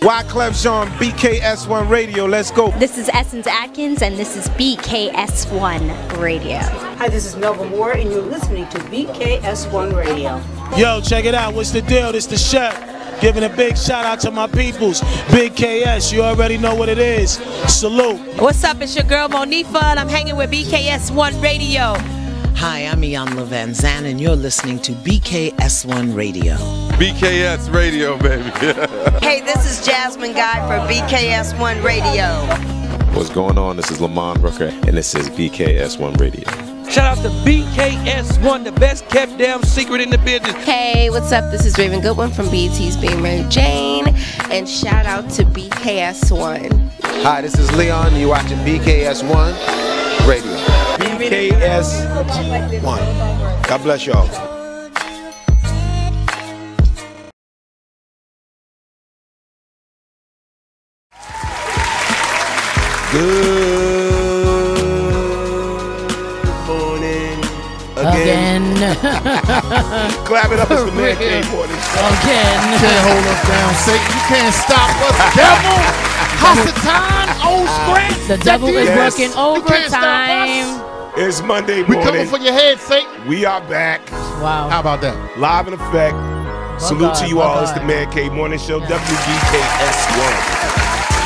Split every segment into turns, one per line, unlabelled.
Wyclef Jean, BKS1 Radio. Let's go.
This is Essence Atkins, and this is BKS1 Radio.
Hi, this is Melba Moore, and you're listening to BKS1 Radio.
Yo, check it out. What's the deal? This the chef. Giving a big shout out to my peoples. Big KS, you already know what it is. Salute.
What's up? It's your girl Monifa, and I'm hanging with BKS1 Radio.
Hi, I'm Iyanla Van Zandt, and you're listening to BKS1 Radio.
BKS Radio, baby.
Hey, this is Jasmine Guy for BKS1 Radio.
What's going on? This is Lamont Brooker, and this is BKS1 Radio.
Shout out to BKS1, the best kept damn secret in the business.
Hey, what's up? This is Raven Goodwin from BET's Being Mary Jane, and shout out to BKS1.
Hi, this is Leon. You're watching BKS1 Radio.
BKS1. God bless y'all.
Again.
Clap it up, it's the Man Cave Morning Show.
Again.
You can't hold us down, Satan. You can't stop us, devil. Hasatan, old scratch.
The devil is working overtime.
It's Monday morning.
We coming for your head, Satan.
We are back.
Wow.
How about that?
Live in effect. Salute to you all. It's the Man Cave Morning Show, WBKS1.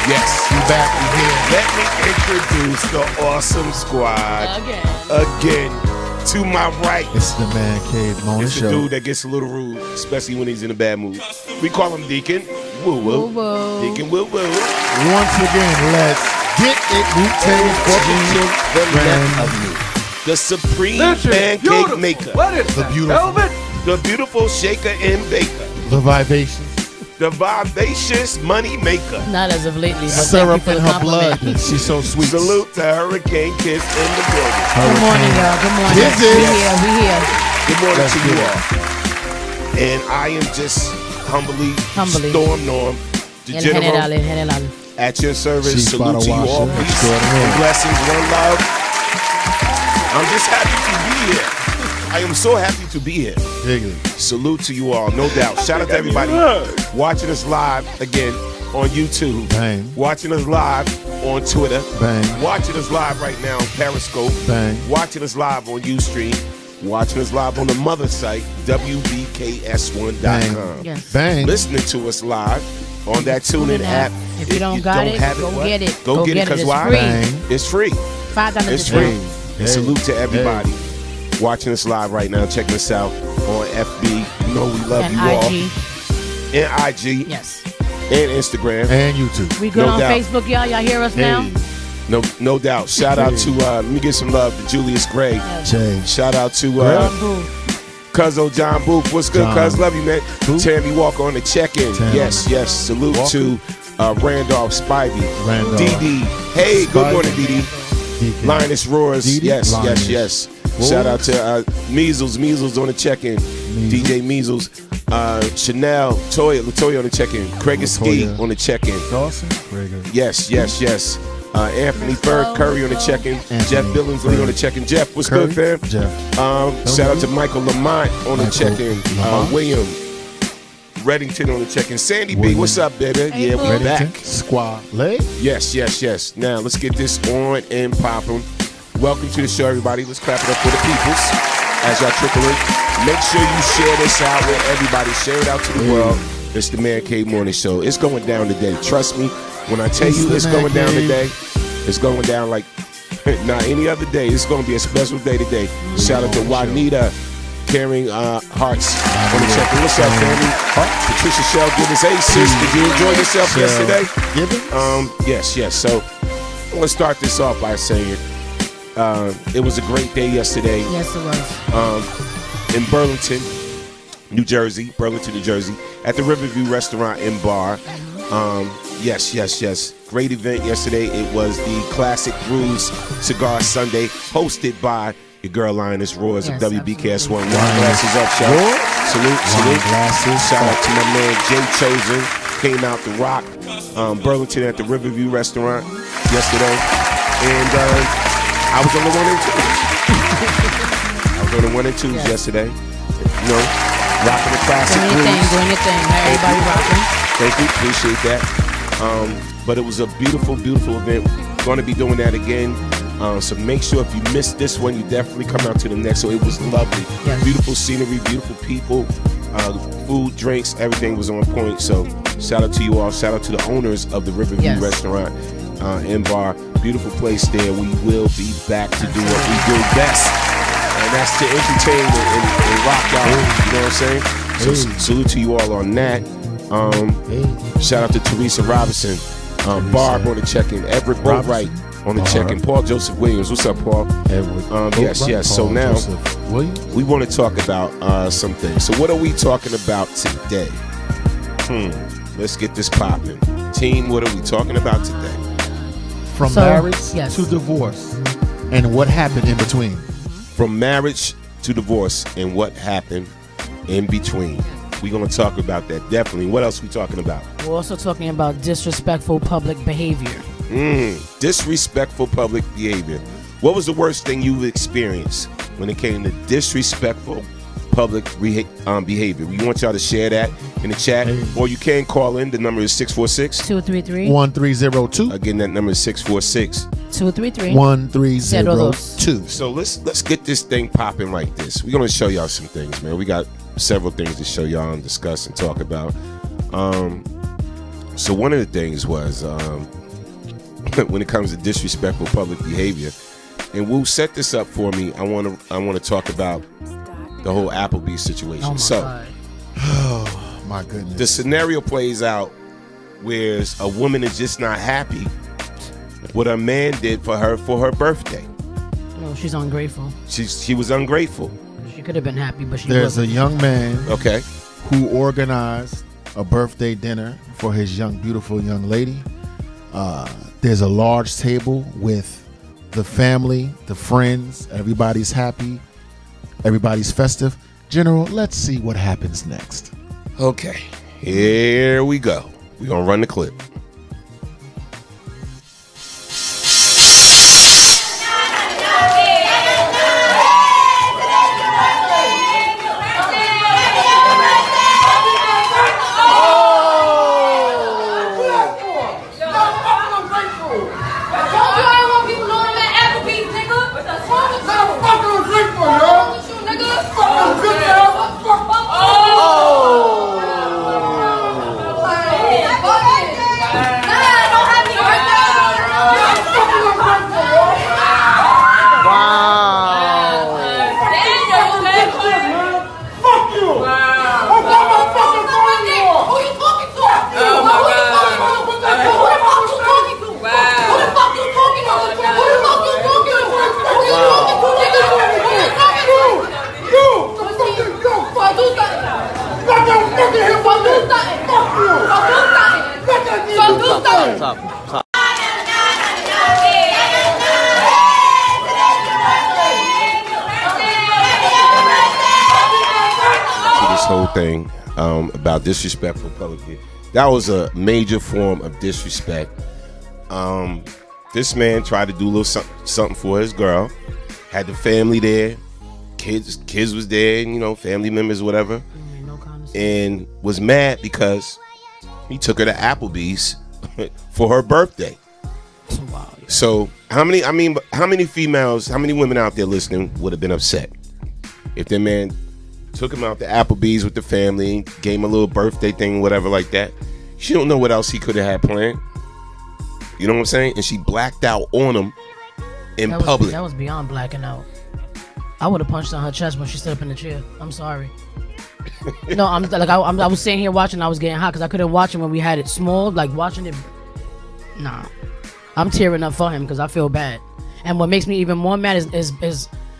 Yes.
We back. We here.
Let me introduce the awesome squad again. To my right,
it's the Man Cave Morning
Show. It's the dude that gets a little rude, especially when he's in a bad mood. We call him Deacon Woo Woo. Deacon Woo Woo.
Once again, let's get it. Wu-Tang
the left of me. The supreme pancake maker.
What is
the beautiful?
The beautiful shaker and baker.
The vivacious.
The vivacious money maker.
Not as of lately, but
syrup in her
compliment.
blood. She's so sweet.
Salute to Hurricane Kiss in the building.
Good morning, y'all. Good morning. We here.
Good morning to you all. And I am just humbly. Storm Norm, the general, at your service. Salute to you all. Peace and blessings. One love. I'm just happy to be here. I am so happy to be here. Salute to you all, no doubt. Shout out to everybody watching us live again on YouTube.
Bang.
Watching us live on Twitter.
Bang.
Watching us live right now on Periscope.
Bang.
Watching us live on Ustream. Watching us live on the mother site, WBKS1.com.
Yes.
Bang.
Listening to us live on that TuneIn app.
If you don't got it, go get it.
Go get it, because why? It's free.
$5
It's free. And salute to everybody watching us live right now. Checking us out on FB. You know we love you all. And IG.
Yes.
And Instagram.
And YouTube.
We good on Facebook, y'all. Y'all hear us now?
No doubt. Shout out to, let me give some love to Julius Gray. Shout out to Cuzzo John Booth. What's good, Cuz? Love you, man. Tammy Walker on the check-in. Yes. Salute to Randolph Spivey. Dee. Hey, good morning, Dee. Linus Roars. Yes. Shout out to Measles on the check-in. DJ Measles. Chanel, Latoya on the check-in. Craig Ski on the check-in.
Dawson?
Yes. Anthony Third Curry on the check-in. Jeff Billingsley on the check-in. Jeff, what's good, fam? Shout out to Michael Lamont on the check-in. William Reddington on the check-in. Sandy B, what's up, baby?
Hey,
we're back.
Squad leg?
Yes. Now, let's get this on and popping. Welcome to the show, everybody. Let's clap it up for the peoples as y'all trickle in. Make sure you share this out with everybody. Share it out to the world. It's the Man Cave Morning Show. It's going down today. Trust me. When I tell you it's going down today, it's going down like not any other day. It's going to be a special day today. Shout out to Juanita carrying hearts on the check-in. What's up, family? Patricia Shell Gibbons. Hey, sis, did you enjoy yourself yesterday? Yes. So I'm going to start this off by saying it was a great day yesterday.
Yes, it was.
In Burlington, New Jersey, at the Riverview Restaurant and Bar. Yes. Great event yesterday. It was the Classic Brews Cigar Sunday, hosted by your girl Linus Roars of WBKS1. Wine glasses up, shout. Salute. Shout out to my man Jay Chosen. Came out to rock Burlington at the Riverview Restaurant yesterday. And I was on the 1 and 2s. I was on the 1 and 2s yesterday. You know, rocking the Classic Brews.
Doing your thing. Everybody rocking.
Thank you. Appreciate that. But it was a beautiful, beautiful event. Going to be doing that again. So make sure if you missed this one, you definitely come out to the next. So it was lovely. Yes. Beautiful scenery, beautiful people, food, drinks, everything was on point. So shout out to you all. Shout out to the owners of the Riverview Restaurant and Bar. Beautiful place there. We will be back to do what we do best. And that's to entertain and rock out. You know what I'm saying? So salute to you all on that. Shout out to Teresa Robinson. Barb on the check-in. Everett Boatwright on the check-in. Paul Joseph Williams. What's up, Paul? Yes. So now we want to talk about some things. So what are we talking about today? Let's get this popping. Team, what are we talking about today?
From marriage to divorce and what happened in between.
From marriage to divorce and what happened in between. We're going to talk about that, definitely. What else are we talking about?
We're also talking about disrespectful public behavior.
Disrespectful public behavior. What was the worst thing you experienced when it came to disrespectful public behavior? We want y'all to share that in the chat, or you can call in. The number is
646-233-1302.
Again, that number is
646-233-1302.
So let's get this thing popping like this. We're gonna show y'all some things, man. We got several things to show y'all and discuss and talk about. So one of the things was when it comes to disrespectful public behavior, and Wu set this up for me. I want to talk about the whole Applebee's situation.
Oh my goodness.
The scenario plays out where a woman is just not happy what a man did for her birthday.
No, she's ungrateful.
She was ungrateful.
She could have been happy, but
There's a young man
who
organized a birthday dinner for his beautiful young lady. There's a large table with the family, the friends. Everybody's happy. Everybody's festive. General, let's see what happens next.
Okay, here we go. We're going to run the clip. Thing about disrespectful public. That was a major form of disrespect. This man tried to do a little something for his girl, had the family there, kids was there, and, family members, whatever, and was mad because he took her to Applebee's for her birthday.
Wow.
So how many women out there listening would have been upset if their man took him out to Applebee's with the family, gave him a little birthday thing, whatever like that? She don't know what else he could have had planned. You know what I'm saying? And she blacked out on him in public.
That was beyond blacking out. I would have punched on her chest when she stood up in the chair. I'm sorry. No, I was sitting here watching. I was getting hot because I couldn't watch it when we had it small. Like watching it, nah. I'm tearing up for him because I feel bad. And what makes me even more mad is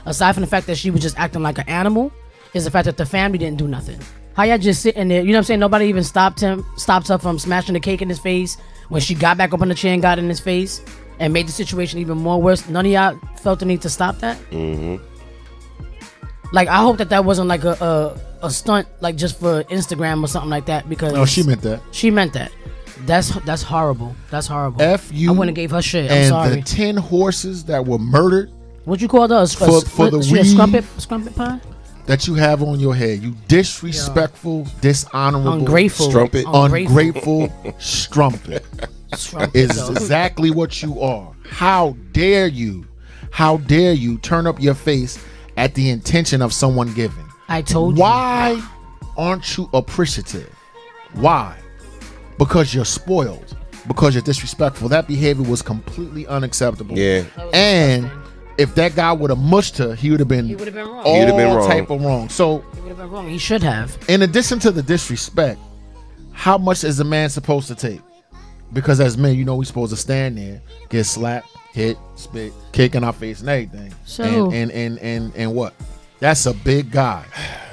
aside from the fact that she was just acting like an animal, is the fact that the family didn't do nothing. How y'all just sitting there, you know what I'm saying? Nobody even stops her from smashing the cake in his face when she got back up on the chair and got in his face and made the situation even more worse. None of y'all felt the need to stop that? Like, I hope that wasn't like a stunt, like just for Instagram or something like that, because...
No, she meant that.
She meant that. That's horrible. That's horrible.
F you.
I wouldn't have gave her shit. I'm sorry.
And the 10 horses that were murdered...
What you called us?
For the weed...
Scrumpet pie?
That you have on your head. You disrespectful, dishonorable,
ungrateful
strumpet, ungrateful strumpet. is exactly what you are. How dare you? How dare you turn up your face at the intention of someone giving?
I told you.
Why aren't you appreciative? Why? Because you're spoiled. Because you're disrespectful. That behavior was completely unacceptable.
Yeah.
And if that guy would have mushed her, he would have been
wrong.
all type of wrong. So
He would have been wrong. He should have.
in addition to the disrespect, how much is a man supposed to take? Because as men, you know, we supposed to stand there, get slapped, hit, spit, kick in our face and everything.
So
And what? That's a big guy.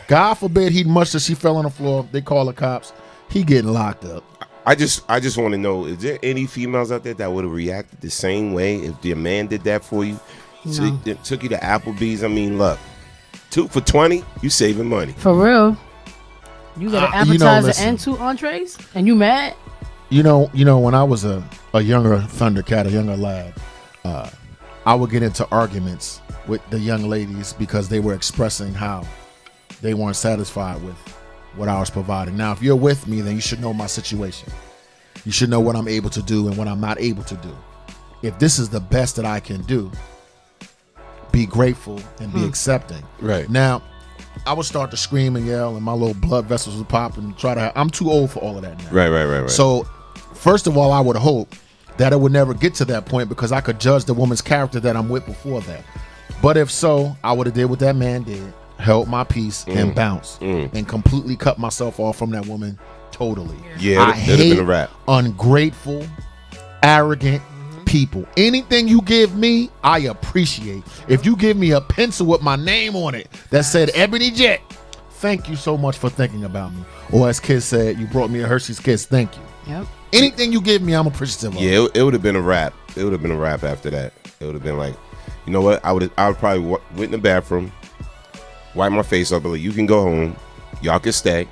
God forbid he'd mush her, she fell on the floor. They call the cops. He getting locked up.
I just want to know, is there any females out there that would have reacted the same way if your man did that for you?
No.
Took you to Applebee's. I mean, look, 2 for $20, you saving money.
For real. You got an appetizer
listen.
and 2 entrees, and you mad?
You know, when I was a younger Thundercat, a younger lad, I would get into arguments with the young ladies because they were expressing how they weren't satisfied with what I was providing. Now, if you're with me, then you should know my situation. You should know what I'm able to do and what I'm not able to do. If this is the best that I can do, be grateful and be accepting.
Right.
Now, I would start to scream and yell, and my little blood vessels would pop and I'm too old for all of that now.
Right.
So, first of all, I would hope that it would never get to that point because I could judge the woman's character that I'm with before that. But if so, I would have did what that man did, held my peace and bounced and completely cut myself off from that woman totally.
Yeah,
I
it'd
hate
have been a wrap.
Ungrateful, arrogant people. Anything you give me, I appreciate. If you give me a pencil with my name on it that said Ebony Jet, thank you so much for thinking about me. Or as kids said, you brought me a Hershey's Kiss, thank you.
Yep.
Anything you give me, I'm appreciative of.
Yeah, it would have been a wrap. It would have been a wrap after that. It would have been like, you know what? I would probably went in the bathroom, wipe my face up, but like, you can go home. Y'all can stay.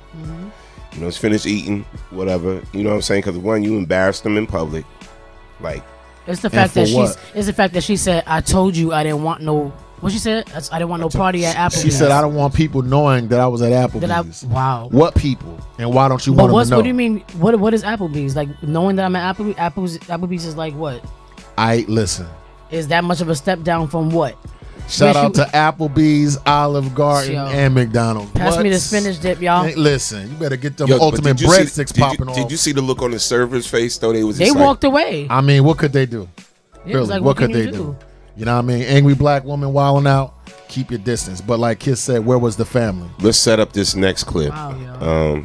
You know, let's finish eating, whatever. You know what I'm saying? Because one, you embarrassed them in public. Like,
It's the fact that she said, "I told you I didn't want no." What she said? I didn't want no party at Applebee's.
She said, "I don't want people knowing that I was at Applebee's."
Wow.
What people? And why don't you want them to know?
What do you mean? What is Applebee's? Like knowing that I'm at Applebee's is like what?
Listen.
Is that much of a step down from what?
Shout out to Applebee's, Olive Garden, and McDonald's.
Pass me the spinach dip, y'all.
Hey, listen, you better get them ultimate breadsticks popping off.
Did you see the look on the server's face though?
They walked away.
I mean, what could they do?
Really,
like, what could they do? You know what I mean? Angry black woman wilding out. Keep your distance. But like Kiss said, where was the family?
Let's set up this next clip.
Wow,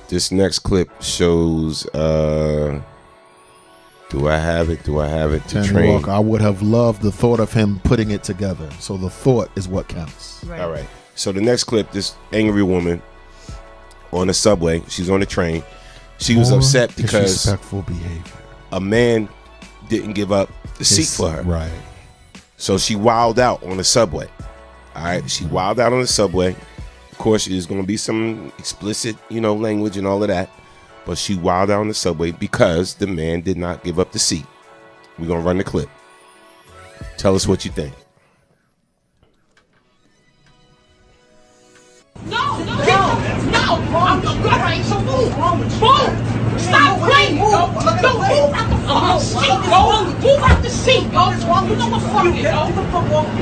this next clip shows. Do I have it?
Tanny Walker, I would have loved the thought of him putting it together. So the thought is what counts.
Right.
All right. So the next clip, this angry woman on the subway. She's on the train. She was upset because
disrespectful behavior.
A man didn't give up the seat for her.
Right.
So she wilded out on the subway. All right. She wilded out on the subway. Of course, there's going to be some explicit, language and all of that. But she wilded out on the subway because the man did not give up the seat. We're going to run the clip. Tell us what you think.
No. I'm right, so move. Stop playing. Move out the seat, yo. You know what fuck it, yo.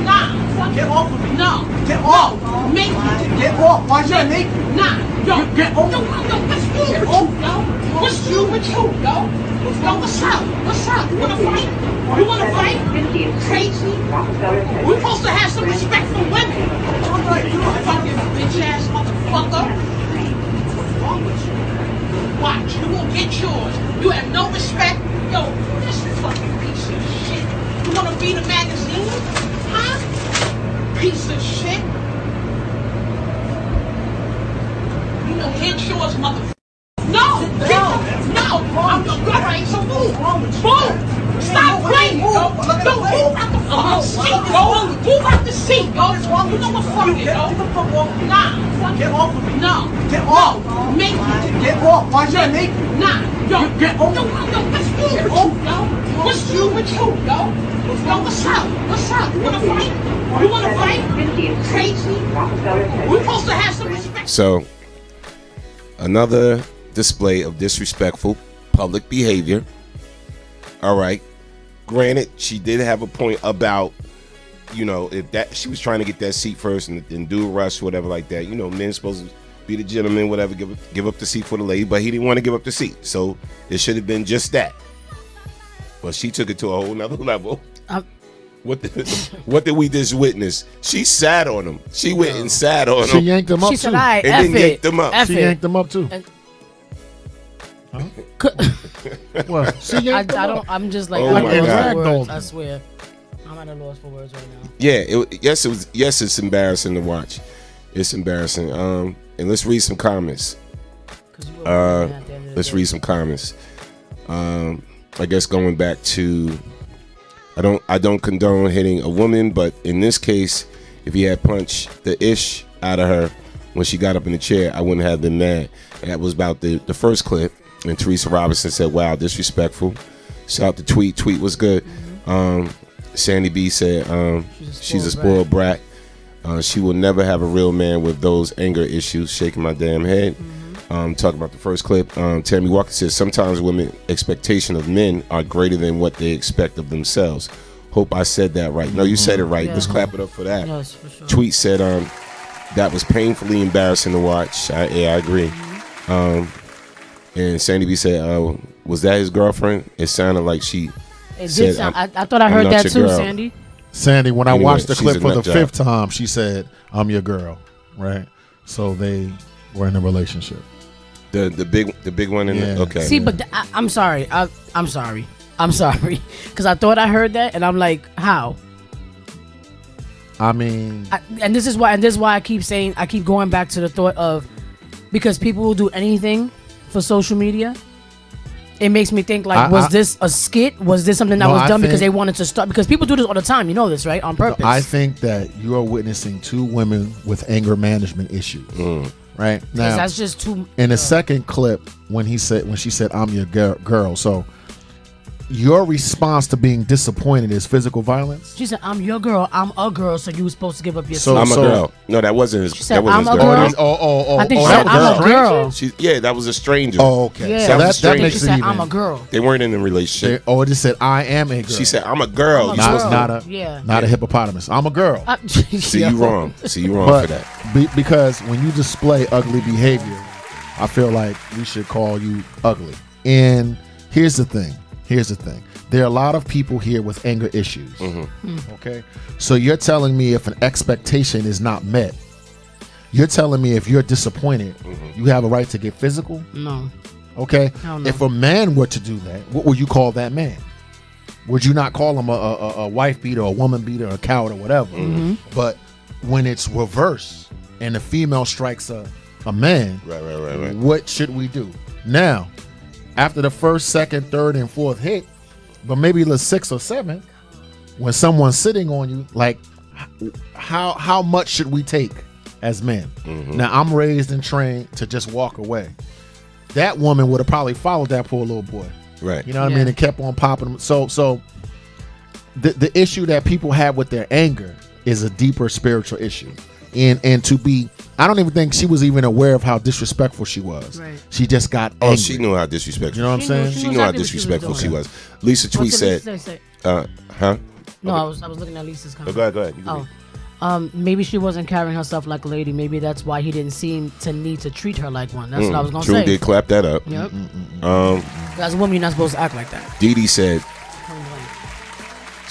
Nah. Get off of me. No. Get off. Make me. Get off. Why should I make you? Nah. Yo. Get off. Yo, what's you with you, yo? What's you with you, yo? Yo, what's up? You wanna fight? Crazy? We're supposed to have some respect for women. You fucking bitch ass motherfucker. What's wrong with you? Watch, you won't get yours. You have no respect. Yo, this fucking piece of shit. You wanna read a magazine? Huh? Piece of shit. You won't get yours, motherfucker. No. I'm alright, so move. Stop playing. Move out the seat, yo. Move out the seat, yo. You know what fuck it, yo. Nah. Get off of me. No. Get off. No. Make me. Get off. Why should I make you? Nah. Yo. Get off. Yo, what's you with you, yo? What's you with you, yo? Yo, what's up? You wanna fight? Crazy? We're supposed to have some respect.
So, another display of disrespectful public behavior. All right. Granted, she did have a point about, you know, if that she was trying to get that seat first and do a rush or whatever like that. You know, men's supposed to be the gentleman, whatever, give up the seat for the lady, but he didn't want to give up the seat. So it should have been just that. But she took it to a whole nother level. What did we just witness? She sat on him. She went and sat on him.
She yanked him up
She
too.
said, "All right,
and then
F
yanked
it.
him up.
F
She
it."
yanked him up too. Well, she
I
yanked him up.
don't. I'm just like
Oh
I'm
my
at a loss
God.
for words. I swear, I'm at a loss for words right now.
Yeah, yes, it's embarrassing to watch. It's embarrassing. And let's read some comments. Let's read some comments. I guess going back to, I don't condone hitting a woman, but in this case, if he had punched the ish out of her when she got up in the chair, I wouldn't have been mad. And that was about the first clip. And Teresa Robinson said, "Wow, disrespectful." Shout out to Tweet. Tweet was good. Sandy B said, "She's a spoiled brat. She will never have a real man with those anger issues." Shaking my damn head. Talking about the first clip. Tammy Walker says, "Sometimes women's expectation of men are greater than what they expect of themselves." Hope I said that right. No, you said it right.
Yeah.
Let's clap it up for that.
Yes, for sure.
Tweet said, "That was painfully embarrassing to watch." I agree. And Sandy B said, "Was that his girlfriend?" It sounded like she
It
said,
did sound. I thought I heard
not
that
your
too,
girl.
Sandy.
Sandy, when I
Anyway,
watched the
she's
clip
a
for the
nut job.
5th time, she said, "I'm your girl," right? So they were in a relationship.
The big one in
Yeah.
the okay.
See, but I'm sorry. I'm sorry. I'm sorry, because I thought I heard that, and I'm like, how?
I mean,
And this is why I keep saying, I keep going back to the thought of, because people will do anything for social media. It makes me think, like, was this a skit? Was this something that
No,
was
I
done because
think-
they wanted to start? Because people do this all the time. You know this, right? On purpose.
I think that you are witnessing two women with anger management issues. Right now,
that's just too.
In the second clip, when she said, "I'm your girl," so your response to being disappointed is physical violence.
She said, "I'm your girl. I'm a girl, so you were supposed to give up your
So-
seat."
I'm a girl. No, that wasn't his.
She said,
that wasn't
"I'm
his
a
girl.
girl." I think she
that
said,
was
"I'm a girl."
That was a stranger.
Oh, okay.
Yeah.
So
was a
that
stranger.
makes
She
it
said,
even.
"I'm a girl."
They weren't in a relationship.
It just said, "I am a girl."
She said, "I'm a girl."
I'm a
You supposed
girl.
to-
not a hippopotamus. I'm a girl.
See, you wrong. See, you wrong
But
for that.
because when you display ugly behavior, I feel like we should call you ugly. And here's the thing. There are a lot of people here with anger issues. Okay? So you're telling me if an expectation is not met, you're telling me if you're disappointed, you have a right to get physical?
No.
Okay?
Hell no.
If a man were to do that, what would you call that man? Would you not call him a wife beater, a woman beater, a coward, or whatever? But when it's reverse and the female strikes a man,
Right.
what should we do? Now, after the first, second, third, and fourth hit, but maybe the 6th or 7th, when someone's sitting on you, like, how much should we take as men? Now, I'm raised and trained to just walk away. That woman would have probably followed that poor little boy.
Right.
You know what I mean? And kept on popping them. So the issue that people have with their anger is a deeper spiritual issue. And to be, I don't even think she was even aware of how disrespectful she was.
Right.
She just got angry.
Oh, she knew how disrespectful.
You know what I'm saying?
She knew how disrespectful she was. Lisa Tweet said, "Huh?"
No, I was looking at Lisa's comment.
Go ahead. You can read.
Maybe she wasn't carrying herself like a lady. Maybe that's why he didn't seem to need to treat her like one. That's what I was gonna
True
say.
did clap that up.
Yep.
Um,
As a woman, you're not supposed to act like that.
Dee Dee said,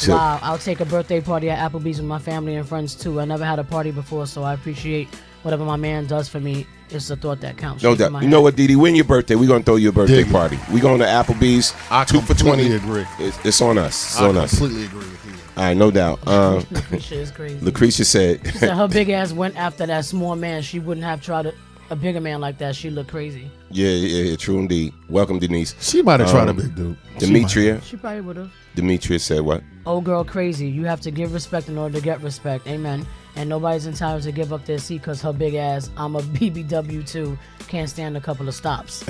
Wow, I'll take a birthday party at Applebee's with my family and friends too. I never had a party before, so I appreciate whatever my man does for me. It's the thought that counts.
No
Shaking
doubt.
my
You know
head.
what, Dee Dee? When your birthday, we're going to throw you a birthday
Dig it.
party. We're going to Applebee's.
I
2 for 20.
completely agree.
It's on us. It's
I
on us.
completely agree with you.
All right, no doubt.
Lucretia is crazy.
Lucretia said,
She said her big ass went after that small man. She wouldn't have tried a bigger man like that. She looked crazy.
yeah, true indeed. Welcome, Denise.
She might have tried a big dude.
Demetria.
She probably would have.
Demetria said what?
Old girl crazy. You have to give respect in order to get respect. Amen. And nobody's entitled to give up their seat because her big ass, I'm a BBW too, can't stand a couple of stops.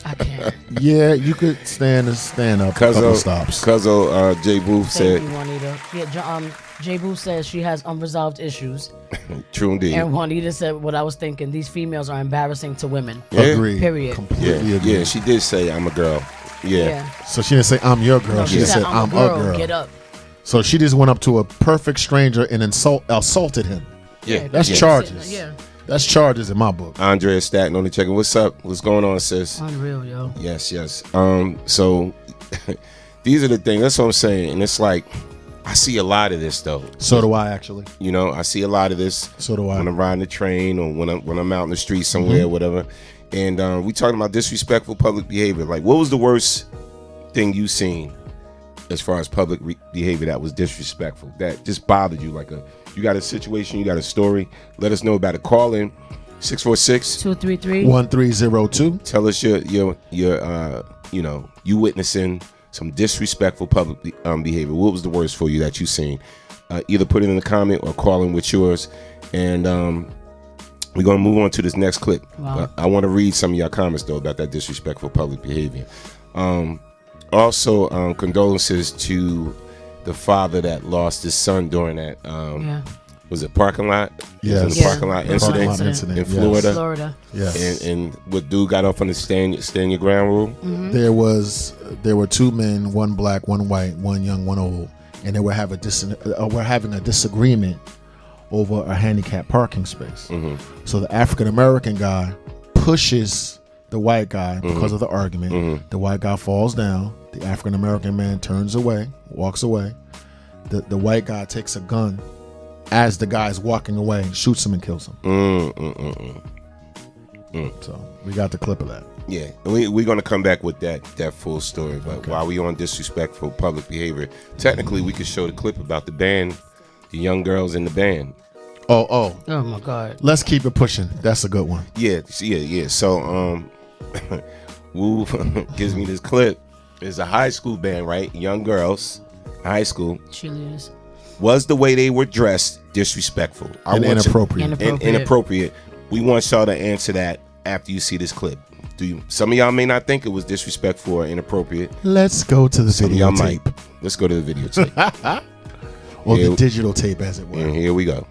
I can't.
Yeah, you could stand up a couple
Cuzzo,
stops.
Cuzzo J. Booth
Thank
said,
you, Juanita. J Boo says she has unresolved issues.
True indeed.
And Juanita said what I was thinking. These females are embarrassing to women.
Yeah.
Agree.
Period.
Completely agree.
Yeah, she did say I'm a girl. Yeah.
So she didn't say I'm your girl.
No,
she just said I'm a girl.
Get up.
So she just went up to a perfect stranger and assaulted him.
Yeah.
That's charges.
Yeah.
That's charges in my book.
Andrea Staten on the check-in. What's up? What's going on, sis?
Unreal, yo.
Yes. So these are the things. That's what I'm saying. And it's like, I see a lot of this though.
So do I, actually.
You know, I see a lot of this.
So do I.
When I'm riding the train or when I'm out in the street somewhere or whatever. And we talking about disrespectful public behavior. Like, what was the worst thing you seen as far as public behavior that was disrespectful, that just bothered you? Like you got a situation, you got a story, let us know about it. Call in
646-233-1302.
Tell us your you know, you witnessing some disrespectful public behavior. What was the worst for you that you seen? Either put it in the comment or call in with yours. And we're gonna move on to this next clip.
Wow.
I want to read some of your comments though about that disrespectful public behavior. Also, condolences to the father that lost his son during that was it parking lot?
Yes.
In the parking lot incident in Florida.
Florida.
Yes.
And what dude got off on the stand your ground rule?
Mm-hmm.
There were two men, one black, one white, one young, one old, and they were having a disagreement over a handicapped parking space. So the African American guy pushes the white guy because of the argument. The white guy falls down. The African American man turns away, walks away. The white guy takes a gun as the guy's walking away, shoots him and kills him. So we got the clip of that.
Yeah, and we're going to come back with that full story. But while we on disrespectful public behavior, technically we could show the clip about the band, the young girls in the band.
Oh
my God.
Let's keep it pushing. That's a good one.
Yeah. So Woo gives me this clip. It's a high school band, right? Young girls, high school.
Cheerleaders.
Was the way they were dressed disrespectful
and inappropriate?
Inappropriate. We want y'all to answer that after you see this clip. Some of y'all may not think it was disrespectful or inappropriate.
Let's go to the videotape.
Let's go to the videotape.
Or the digital tape, as it were.
And here we go.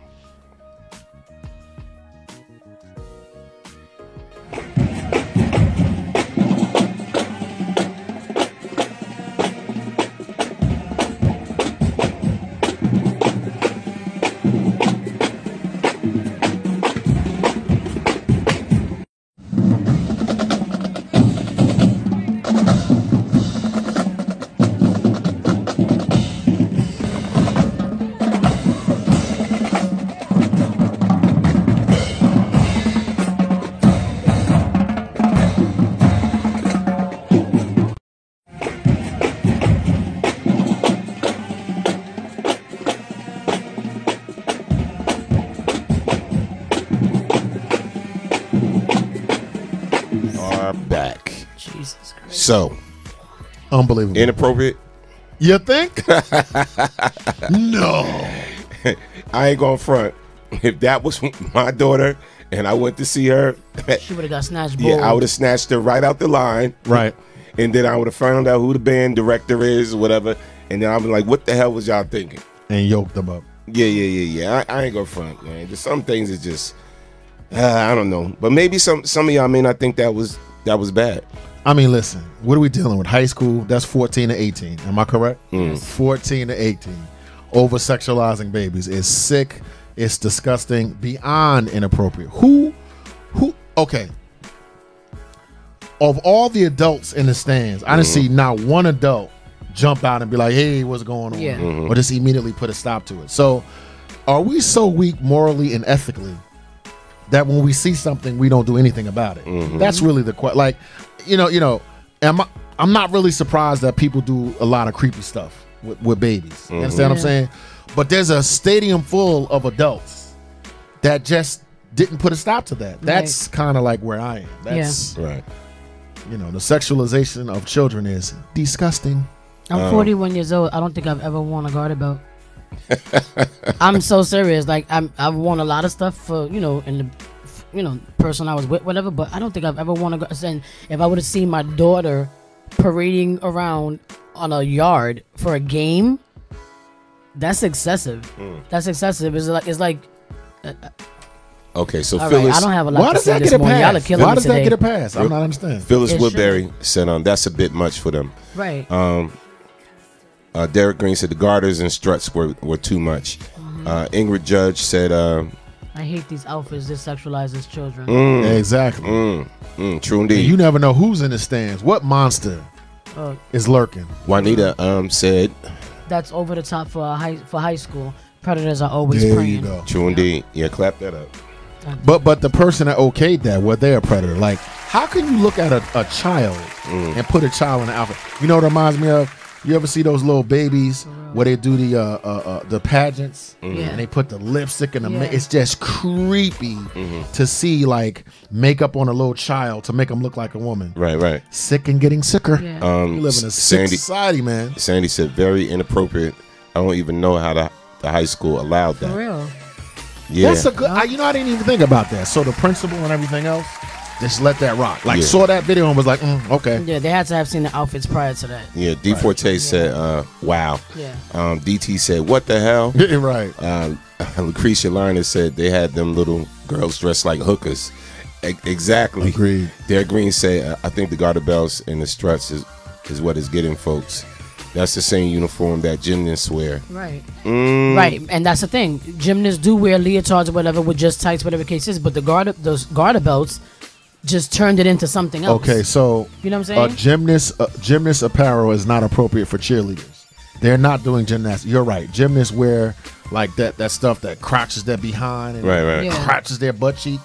So,
unbelievable.
Inappropriate?
You think? No.
I ain't gonna front. If that was my daughter and I went to see her,
she would have got snatched.
Yeah, I would have snatched her right out the line.
Right.
And then I would have found out who the band director is or whatever. And then I'd be like, what the hell was y'all thinking?
And yoked them up.
Yeah. I ain't gonna front, man. There's some things that just, I don't know. But maybe some of y'all may not think that was bad.
I mean, listen, what are we dealing with? High school, that's 14 to 18. Am I correct? 14 to 18. Over sexualizing babies is sick. It's disgusting, beyond inappropriate. Who, okay. Of all the adults in the stands, I didn't see not one adult jump out and be like, hey, what's going on?
Yeah.
Or just immediately put a stop to it. So are we so weak morally and ethically that when we see something, we don't do anything about it? That's really the question. Like, you know, I'm not really surprised that people do a lot of creepy stuff with babies. You understand what I'm saying? But there's a stadium full of adults that just didn't put a stop to that. That's kind of like where I am. That's
right.
You know, the sexualization of children is disgusting.
I'm 41 years old. I don't think I've ever worn a garter belt. I'm so serious. Like I've worn a lot of stuff for in the person I was with, whatever. But I don't think I've ever worn a garter. And if I would have seen my daughter parading around on a yard for a game, That's excessive. That's excessive. It's like.
Okay, so
All
Phyllis,
right, I don't have a lot
Why
to
does
say
that
this
get a
morning. Y'all are
pass?
killing
Why
me
does that
today.
get a pass? I'm not understanding.
Phyllis
It
Woodbury said, "That's a bit much for them."
Right.
Derek Green said the garters and struts were too much. Ingrid Judge said,
I hate these outfits that sexualizes children.
Exactly.
True indeed.
And you never know who's in the stands. What monster is lurking?
Juanita said,
That's over the top for high school. Predators are always
There
preying.
you go.
"True indeed." Yeah, clap that up.
But the person that okayed that, well, they're a predator. Like, how can you look at a child and put a child in an outfit? You know what it reminds me of? You ever see those little babies where they do the pageants and they put the lipstick in the it's just creepy to see like makeup on a little child to make them look like a woman.
Right.
Sick and getting sicker.
Yeah.
We live in a sick society, man.
Sandy said, "Very inappropriate. I don't even know how the high school allowed that."
For real.
Yeah.
That's a good. I didn't even think about that. So the principal and everything else, just let that rock. Like saw that video and was like, okay.
Yeah, they had to have seen the outfits prior to that.
Yeah, D Forte said, "Wow."
Yeah.
DT said, "What the hell?"
Right.
Lucretia Lerner said they had them little girls dressed like hookers. Exactly.
Agreed.
Derek Green said, "I think the garter belts and the struts is what is getting folks. That's the same uniform that gymnasts wear."
Right. Right, and that's the thing. Gymnasts do wear leotards or whatever with just tights, whatever the case is, but those garter belts just turned it into something else.
Okay, so
you know what I'm saying?
Gymnast apparel is not appropriate for cheerleaders. They're not doing gymnastics. You're right. Gymnasts wear like that stuff that crouches their behind and
right.
crouches their butt cheek.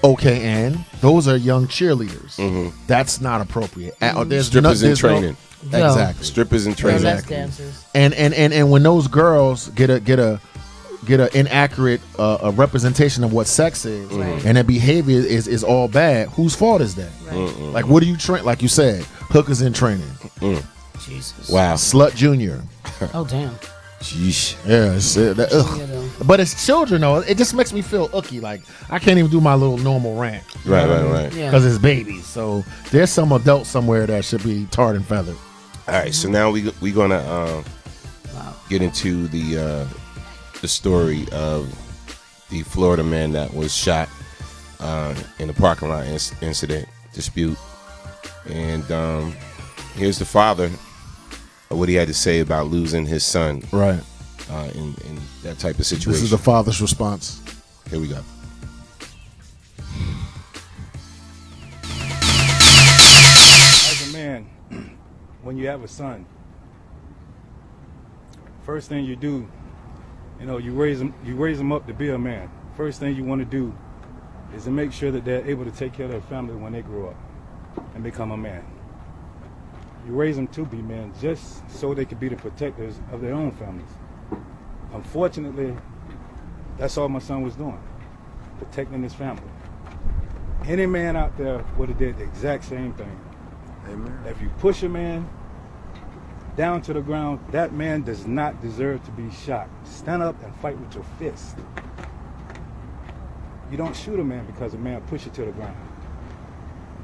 Okay, and those are young cheerleaders. That's not appropriate.
Strippers in training.
Exactly.
Strippers in training.
Exactly. Dancers.
And when those girls get a inaccurate representation of what sex is, and their behavior is all bad, whose fault is that?
Right.
Like, what do you train? Like you said, hookers in training.
Jesus.
Wow.
Slut Junior.
Oh damn.
Jeez.
Yeah, but it's children though. It just makes me feel icky. Like I can't even do my little normal rant.
Right.
Yeah.
Because it's babies. So there's some adult somewhere that should be tarred and feathered.
All right, so now we gonna get into the story of the Florida man that was shot in a parking lot incident dispute, and here's the father. What he had to say about losing his son,
right?
In that type of situation.
This is the father's response.
Here we go.
As a man, when you have a son, first thing you do, you raise them up to be a man. First thing you want to do is to make sure that they're able to take care of their family when they grow up and become a man. You raise them to be men just so they can be the protectors of their own families. Unfortunately, that's all my son was doing, protecting his family. Any man out there would have did the exact same thing. Amen. If you push a man down to the ground, that man does not deserve to be shot. Stand up and fight with your fist. You don't shoot a man because a man pushes you to the ground.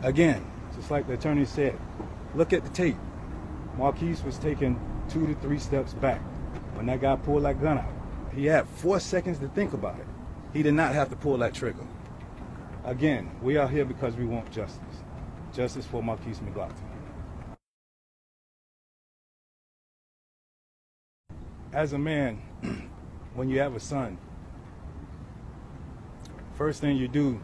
Again, just like the attorney said, look at the tape. Marquise was taking 2 to 3 steps back when that guy pulled that gun out. He had 4 seconds to think about it. He did not have to pull that trigger. Again, we are here because we want justice. Justice for Marquise McGlockton. As a man, when you have a son, first thing you do,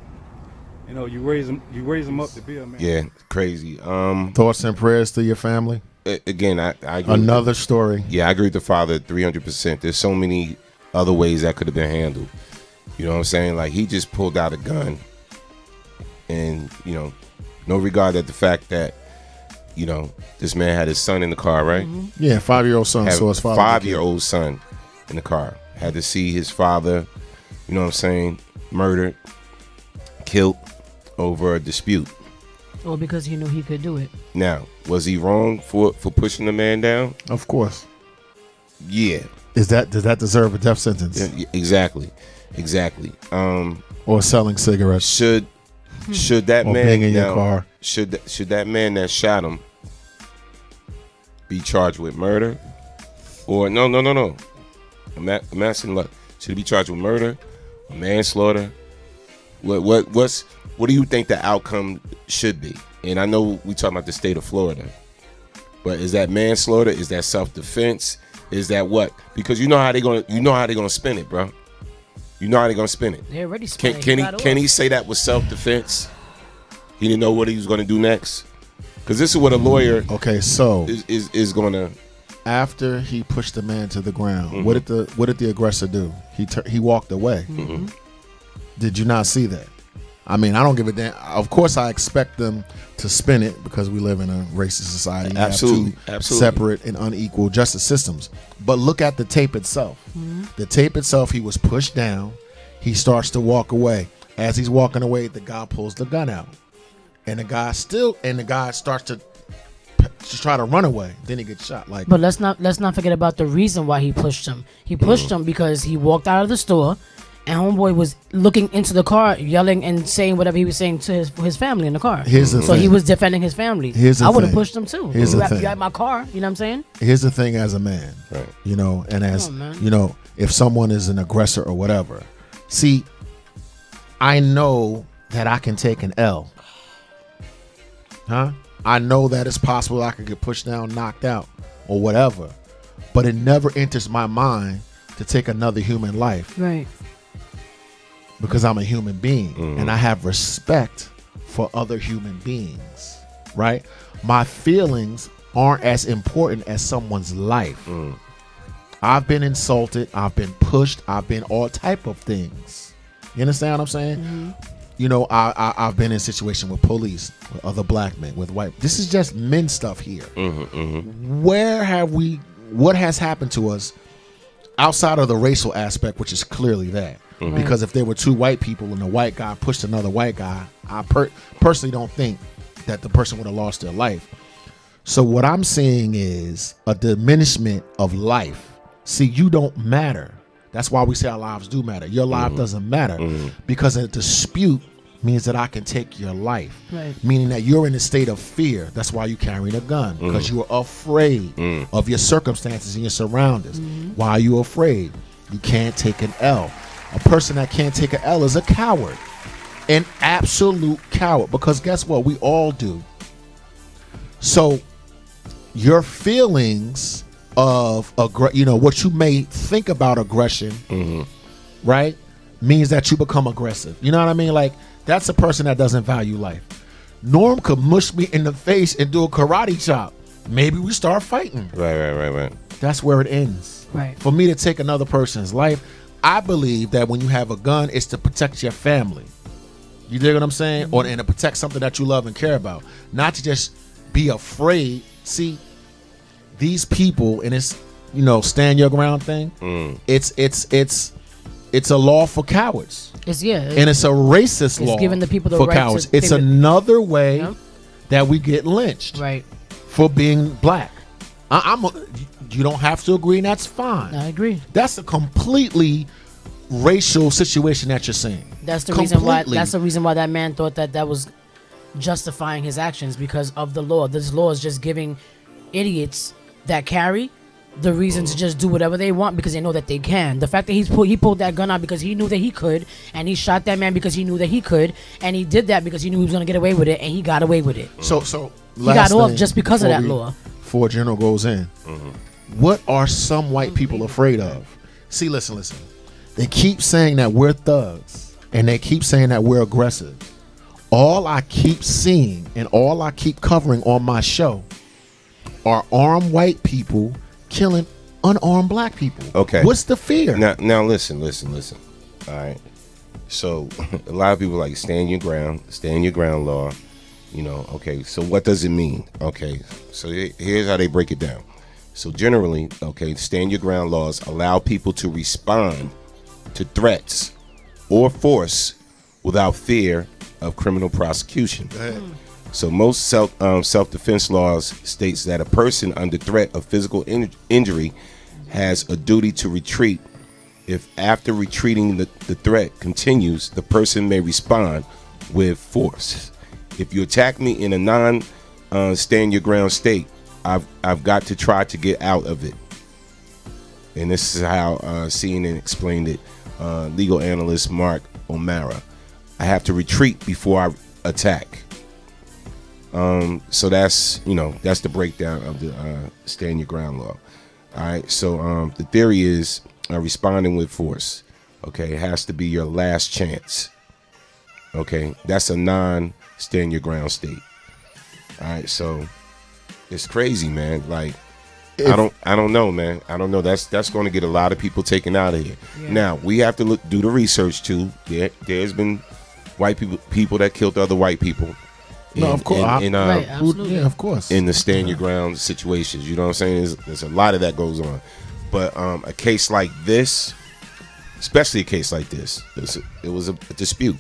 you raise them up to be a man.
Yeah, crazy.
Thoughts and prayers to your family.
Again, I agree
another story.
Yeah, I agree with the father 300%. There's so many other ways that could have been handled. You know what I'm saying? Like, he just pulled out a gun, and no regard at the fact that this man had his son in the car, right?
Yeah, 5-year-old son.
Had
So his father.
5-year-old son in the car had to see his father. You know what I'm saying? Murdered, killed over a dispute.
Or because he knew he could do it.
Now, was he wrong for pushing the man down?
Of course.
Yeah.
Does that deserve a death sentence?
Yeah, exactly.
Or selling cigarettes.
Should that
or
man
being in your car?
Should that man that shot him be charged with murder Or no. I'm asking, look, should he be charged with murder, or manslaughter? What do you think the outcome should be? And I know we talking about the state of Florida, but is that manslaughter? Is that self-defense? Is that what? Because you know how they're gonna spin it, bro. You know how they're gonna spin it.
They already spin it.
Can he say that was self-defense? He didn't know what he was gonna do next. Because this is what a lawyer is gonna.
After he pushed the man to the ground, what did the aggressor do? He walked away. Did you not see that? I mean, I don't give a damn. Of course, I expect them to spin it because we live in a racist society.
Absolutely.
You have two separate and unequal justice systems. But look at the tape itself. The tape itself, he was pushed down. He starts to walk away. As he's walking away, the guy pulls the gun out. And the guy starts to try to run away. Then he gets shot.
But let's not forget about the reason why he pushed him. He pushed him because he walked out of the store, and homeboy was looking into the car, yelling and saying whatever he was saying to his family in the car. So he was defending his family. I would have pushed him too.
Here's the thing.
You at my car. You know what I'm saying?
Here's the thing. As a man,
right?
You know, and as you know, if someone is an aggressor or whatever, see, I know that I can take an L. I know that it's possible I could get pushed down, knocked out, or whatever, but it never enters my mind to take another human life.
Right.
Because I'm a human being and I have respect for other human beings, right? My feelings aren't as important as someone's life. I've been insulted, I've been pushed, I've been all type of things. You understand what I'm saying? You know, I've been in a situation with police, with other black men, with white. This is just men stuff here. What has happened to us outside of the racial aspect, which is clearly that? Because if there were two white people and a white guy pushed another white guy, I personally don't think that the person would have lost their life. So what I'm seeing is a diminishment of life. See, you don't matter. That's why we say our lives do matter. Your life doesn't matter because a dispute means that I can take your life, meaning that you're in a state of fear. That's why you're carrying a gun, because you are afraid of your circumstances and your surroundings. Why are you afraid? You can't take an L. A person that can't take an L is a coward, an absolute coward, because guess what? We all do. So your feelings of what you may think about aggression, right, means that you become aggressive. You know what I mean? Like, that's a person that doesn't value life. Norm could mush me in the face and do a karate chop. Maybe we start fighting.
Right.
That's where it ends.
Right.
For me to take another person's life, I believe that when you have a gun, it's to protect your family. You dig what I'm saying? And to protect something that you love and care about. Not to just be afraid. See, these people, and it's, stand your ground thing. It's a law for cowards.
And
it's a racist law
giving the people the
for
right
cowards.
to
It's another way that we get lynched for being black. You don't have to agree, and that's fine.
I agree.
That's a completely racial situation that you're saying.
That's the reason why. That's the reason why that man thought that was justifying his actions, because of the law. This law is just giving idiots that carry the reason to just do whatever they want because they know that they can. The fact that he pulled that gun out because he knew that he could, and he shot that man because he knew that he could, and he did that because he knew he was going to get away with it, and he got away with it.
So
he got off just because of that law.
Before General goes in, what are some white people afraid of? See, listen. They keep saying that we're thugs, and they keep saying that we're aggressive. All I keep seeing and all I keep covering on my show are armed white people killing unarmed black people.
Okay.
What's the fear?
Now listen. All right. So a lot of people like stand your ground law. Okay, so what does it mean? Okay, so here's how they break it down. So generally, stand your ground laws allow people to respond to threats or force without fear of criminal prosecution. So most self-defense laws states that a person under threat of physical injury has a duty to retreat. If after retreating the threat continues, the person may respond with force. If you attack me in a non stand your ground state, I've got to try to get out of it. And this is how CNN explained it. Legal analyst Mark O'Mara. I have to retreat before I attack. So that's the breakdown of the stand your ground law. All right. So the theory is responding with force. Okay, it has to be your last chance. Okay, that's a non-stand your ground state. All right, so it's crazy, man. Like, I don't know, man. I don't know. That's going to get a lot of people taken out of here. Yeah. Now we have to do the research too. There's been white people that killed other white people.
No, of course.
Right, absolutely.
Yeah, of course.
In the stand your ground situations, you know what I'm saying? There's a lot of that goes on, but a case like this. Especially a case like this. It was a dispute.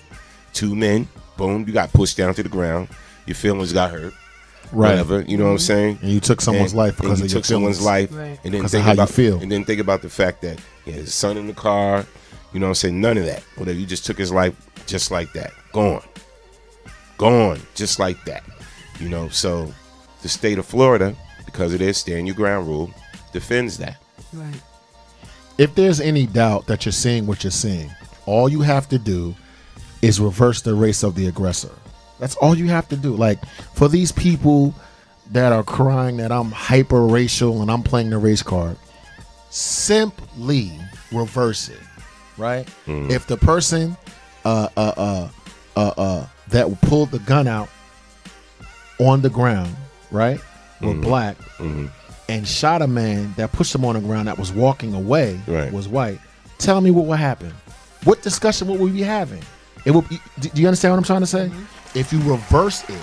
Two men, boom, you got pushed down to the ground. Your feelings got hurt.
Right.
Whatever, you know what I'm saying?
And you took someone's life because of your
someone's life.
Right.
And then
think how you feel.
And then think about the fact that he had his son in the car. You know what I'm saying? None of that. Whatever. You just took his life just like that. Gone. Just like that. You know, so the state of Florida, because of their stand your ground rule, defends that.
Right.
If there's any doubt that you're seeing what you're seeing, all you have to do is reverse the race of the aggressor. That's all you have to do. Like, for these people that are crying that I'm hyper racial and I'm playing the race card, simply reverse it, right? If the person that pulled the gun out on the ground, right, were black, and shot a man that pushed him on the ground that was walking away, was white, tell me what would happen. What discussion would we be having? It would. Do you understand what I'm trying to say? If you reverse it,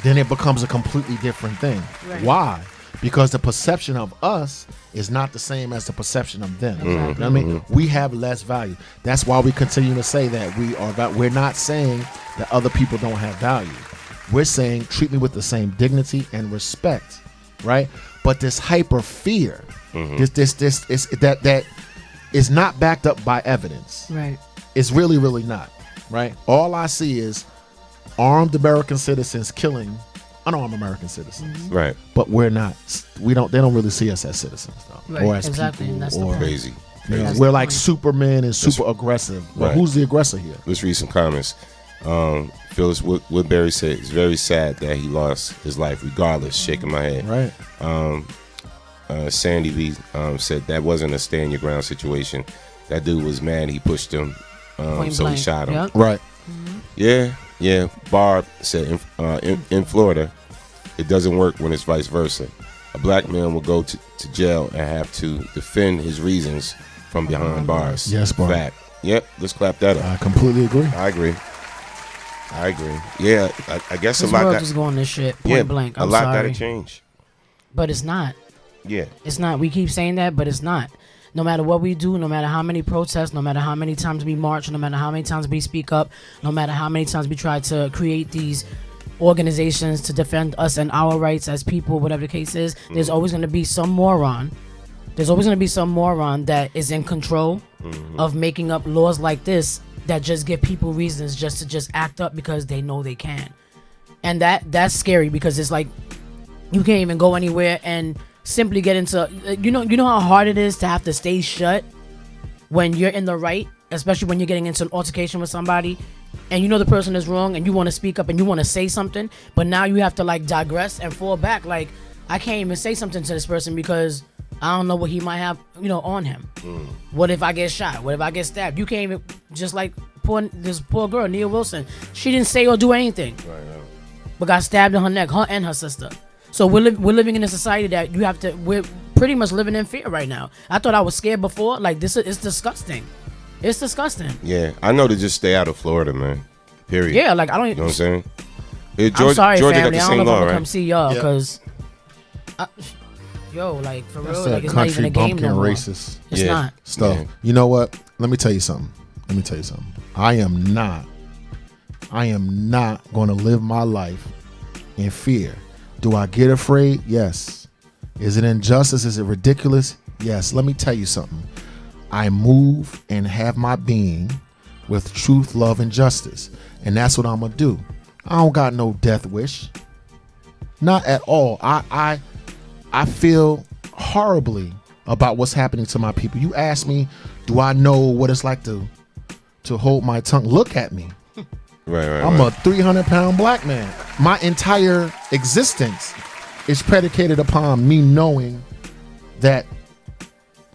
then it becomes a completely different thing. Right. Why? Because the perception of us is not the same as the perception of them. You know what I mean? We have less value. That's why we continue to say that we're not saying that other people don't have value. We're saying treat me with the same dignity and respect, right? But this hyper fear, that is not backed up by evidence.
Right.
It's really, really not. Right. All I see is armed American citizens killing unarmed American citizens.
Right.
But we're not. They don't really see us as citizens, though,
right.
or as
exactly.
people,
and that's
or
crazy.
You know, we're like Superman and super aggressive. But who's the aggressor here?
Let's read some comments. Phyllis Woodbury said it's very sad that he lost his life. Regardless, shaking my head.
Right.
Sandy V said that wasn't a stand your ground situation. That dude was mad. He pushed him, so he shot him.
Yep.
Right.
Yeah. Barb said in Florida, it doesn't work when it's vice versa. A black man will go to jail and have to defend his reasons from behind bars.
Yes, Barb.
Fact. Yep. Let's clap that up.
I completely agree.
I agree. Yeah, I guess
this
a lot
world
got
is going this shit point blank. I'm
a lot
sorry.
gotta change.
But it's not.
Yeah.
It's not. We keep saying that, but it's not. No matter what we do, no matter how many protests, no matter how many times we march, no matter how many times we speak up, no matter how many times we try to create these organizations to defend us and our rights as people, whatever the case is, there's always going to be some moron. There's always going to be some moron that is in control of making up laws like this that just give people reasons just to act up because they know they can. And that's scary because it's like you can't even go anywhere and simply get into you know how hard it is to have to stay shut when you're in the right, especially when you're getting into an altercation with somebody and you know the person is wrong and you want to speak up and you want to say something, but now you have to like digress and fall back. Like, I can't even say something to this person because I don't know what he might have on him. What if I get shot? What if I get stabbed? You can't even, just like this poor girl Nia Wilson, she didn't say or do anything, but got stabbed in her neck, her and her sister. So we're living in a society that we're pretty much living in fear right now. I thought I was scared before. Like, this is disgusting. It's disgusting.
Yeah, I know to just stay out of Florida, man. Period.
Yeah, like I don't.
You know what I'm saying?
I'm sorry,
Georgia
family.
got the
I don't know
same
if
law,
I'm gonna
right?
come see y'all because, like for
That's
real,
that
like it's not even a game no more.
racist
It's not
stuff.
Yeah.
You know what? Let me tell you something. I am not going to live my life in fear. Do I get afraid? Yes. Is it injustice? Is it ridiculous? Yes. Let me tell you something. I move and have my being with truth, love, and justice. And that's what I'm going to do. I don't got no death wish. Not at all. I feel horribly about what's happening to my people. You ask me, do I know what it's like to hold my tongue? Look at me.
Right.
I'm a 300-pound black man. My entire existence is predicated upon me knowing that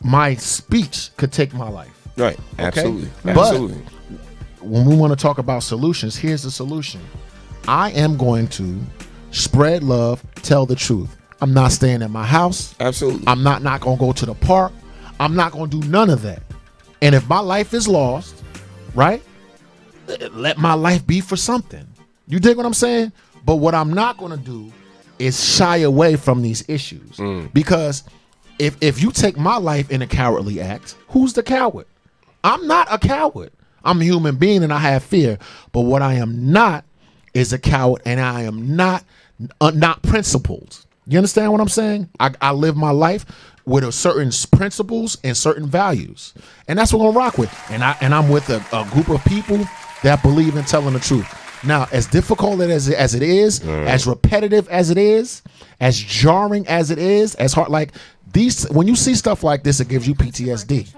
my speech could take my life.
Right.
Okay?
Absolutely.
But
Absolutely.
when we want to talk about solutions, here's the solution. I am going to spread love, tell the truth. I'm not staying at my house.
Absolutely.
I'm not going to go to the park. I'm not going to do none of that. And if my life is lost, right, let my life be for something. You dig what I'm saying? But what I'm not going to do is shy away from these issues. Because if you take my life in a cowardly act, who's the coward? I'm not a coward. I'm a human being and I have fear. But what I am not is a coward, and I am not principled. You understand what I'm saying? I live my life with a certain principles and certain values, and that's what I'm gonna rock with. And I'm with a group of people that believe in telling the truth. Now, as difficult as it is, as repetitive as it is, as jarring as it is, as hard, like these, when you see stuff like this, it gives you PTSD.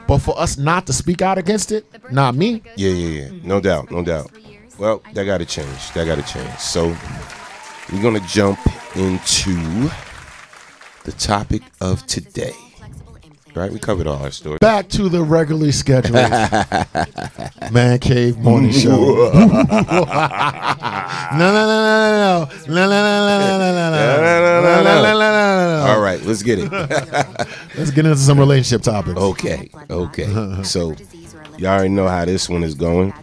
But for us not to speak out against it, not me.
Yeah. No doubt. Well, that got to change. So we're going to jump into the topic of today. Right? We covered all our stories.
Back to the regularly scheduled Man Cave Morning Show. No.
All right, let's get it.
Let's get into some relationship topics.
Okay. So, you already know how this one is going.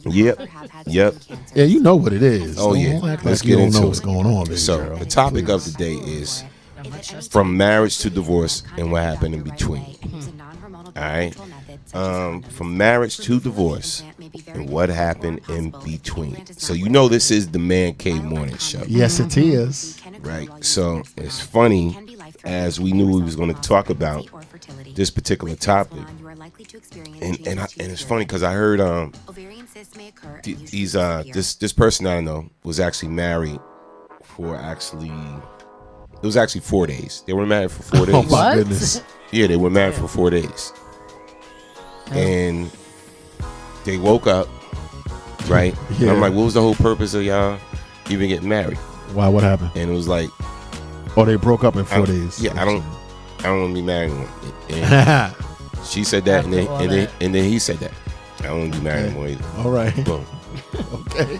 Yep.
Yeah, you know what it is.
Oh, yeah. Let's get into
what's going on, baby girl.
The topic of the day is from marriage to divorce and what happened in between. All right. From marriage to divorce and what happened in between. So you know this is the Man Cave Morning Show.
Yes, it is.
Right. So it's funny, as we knew we was going to talk about this particular topic, and it's funny because I heard this person I know was actually married for it was actually 4 days. They were married for 4 days.
Oh my goodness.
Yeah, they were married for 4 days. And they woke up, right?
Yeah.
And I'm like, what was the whole purpose of y'all even getting married?
Why? What happened?
And it was like,
they broke up in 4 days.
Yeah, I don't want to be married anymore. And she said that, and then he said that. I don't want to be married anymore either.
All right.
Boom.
Okay.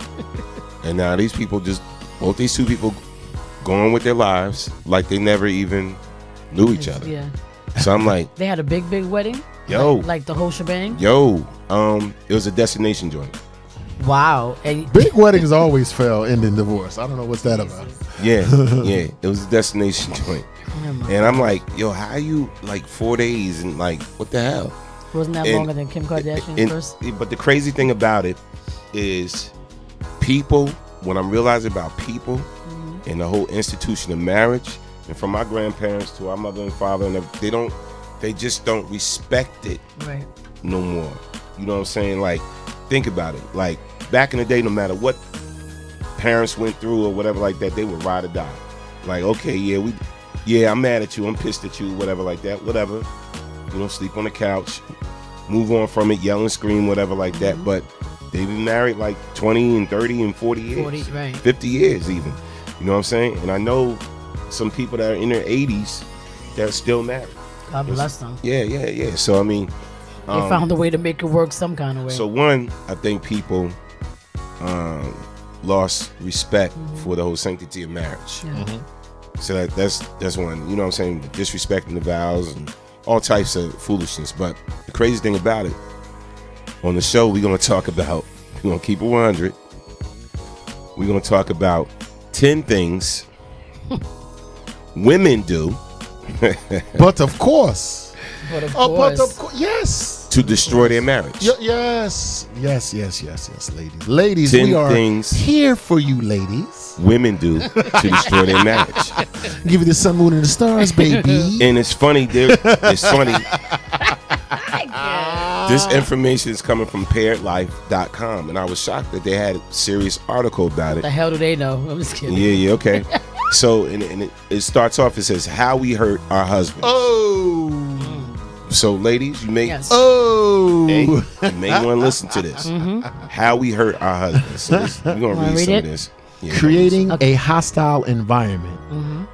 And now both these two people going with their lives like they never even knew each other.
Yeah.
So I'm like,
they had a big wedding.
Yo.
Like the whole shebang.
Yo. It was a destination joint.
Wow. And
big weddings always fail ending divorce. I don't know what's that about.
Yeah. It was a destination joint. And I'm like, yo, how you like 4 days and like what the hell?
Wasn't that longer than Kim Kardashian's first?
But the crazy thing about it is people, when I'm realizing about people and the whole institution of marriage, and from my grandparents to our mother and father, and they just don't respect it no more. You know what I'm saying? Like, think about it. Like, back in the day, no matter what parents went through or whatever like that, they would ride or die. Like, okay, I'm mad at you, I'm pissed at you, whatever like that, whatever. You know, sleep on the couch, move on from it, yell and scream, whatever like that. But they've been married like 20 and 30 and 40 years. 50 years even. You know what I'm saying? And I know some people that are in their 80s that are still married.
God bless them.
Yeah. So, I mean,
they found a way to make it work some kind of way.
So, one, I think people lost respect for the whole sanctity of marriage.
Yeah.
So that's one. You know what I'm saying? Disrespecting the vows and all types of foolishness. But the crazy thing about it, on the show, we're going to keep it 100. We're going to talk about 10 things women do.
But of course.
Yes.
To destroy their marriage.
Yes, ladies. Ladies,
10
we are
things
here for you, ladies.
Women do to destroy their marriage.
Give you the sun, moon, and the stars, baby.
And it's funny. It's funny. This information is coming from pairedlife.com, and I was shocked that they had a serious article about it.
What the hell do they know? I'm just kidding.
Yeah, okay. So and it starts off. It says how we hurt our husbands. So ladies, you may you may want to listen to this. How we hurt our husbands. So we're gonna read some of this. Yeah,
creating a hostile environment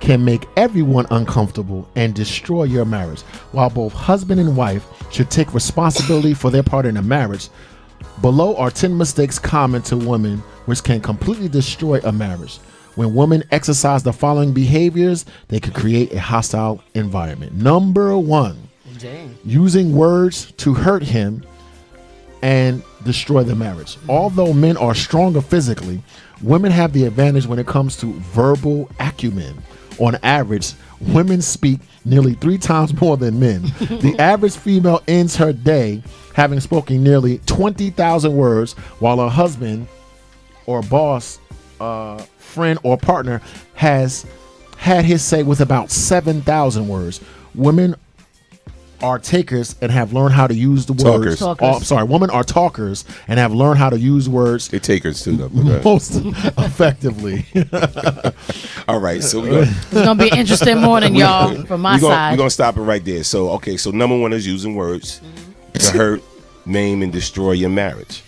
can make everyone uncomfortable and destroy your marriage. While both husband and wife should take responsibility for their part in a marriage, below are 10 mistakes common to women which can completely destroy a marriage. When women exercise the following behaviors, they can create a hostile environment. Number 1, using words to hurt him and destroy the marriage. Although men are stronger physically, women have the advantage when it comes to verbal acumen. On average, women speak nearly 3 times more than men. The average female ends her day having spoken nearly 20,000 words, while her husband or boss, friend or partner has had his say with about 7,000 words. Women are takers and have learned how to use the words. Women are talkers and have learned how to use words.
They're takers too, though.
Most effectively.
All right, so
it's gonna be an interesting morning, y'all. From my side,
we're gonna stop it right there. So, okay, so number 1 is using words to hurt, maim, and destroy your marriage.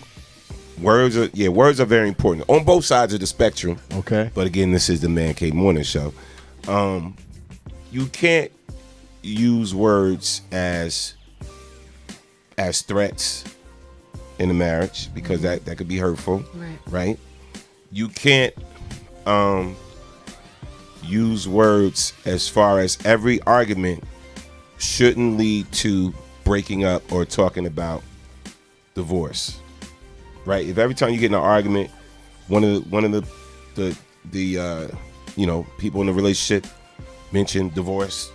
Words are very important on both sides of the spectrum.
Okay,
but again, this is the Man Cave Morning Show. You can't use words as threats in a marriage because that could be hurtful, right? You can't use words as far as every argument shouldn't lead to breaking up or talking about divorce, right? If every time you get in an argument, one of the people in the relationship mention divorce,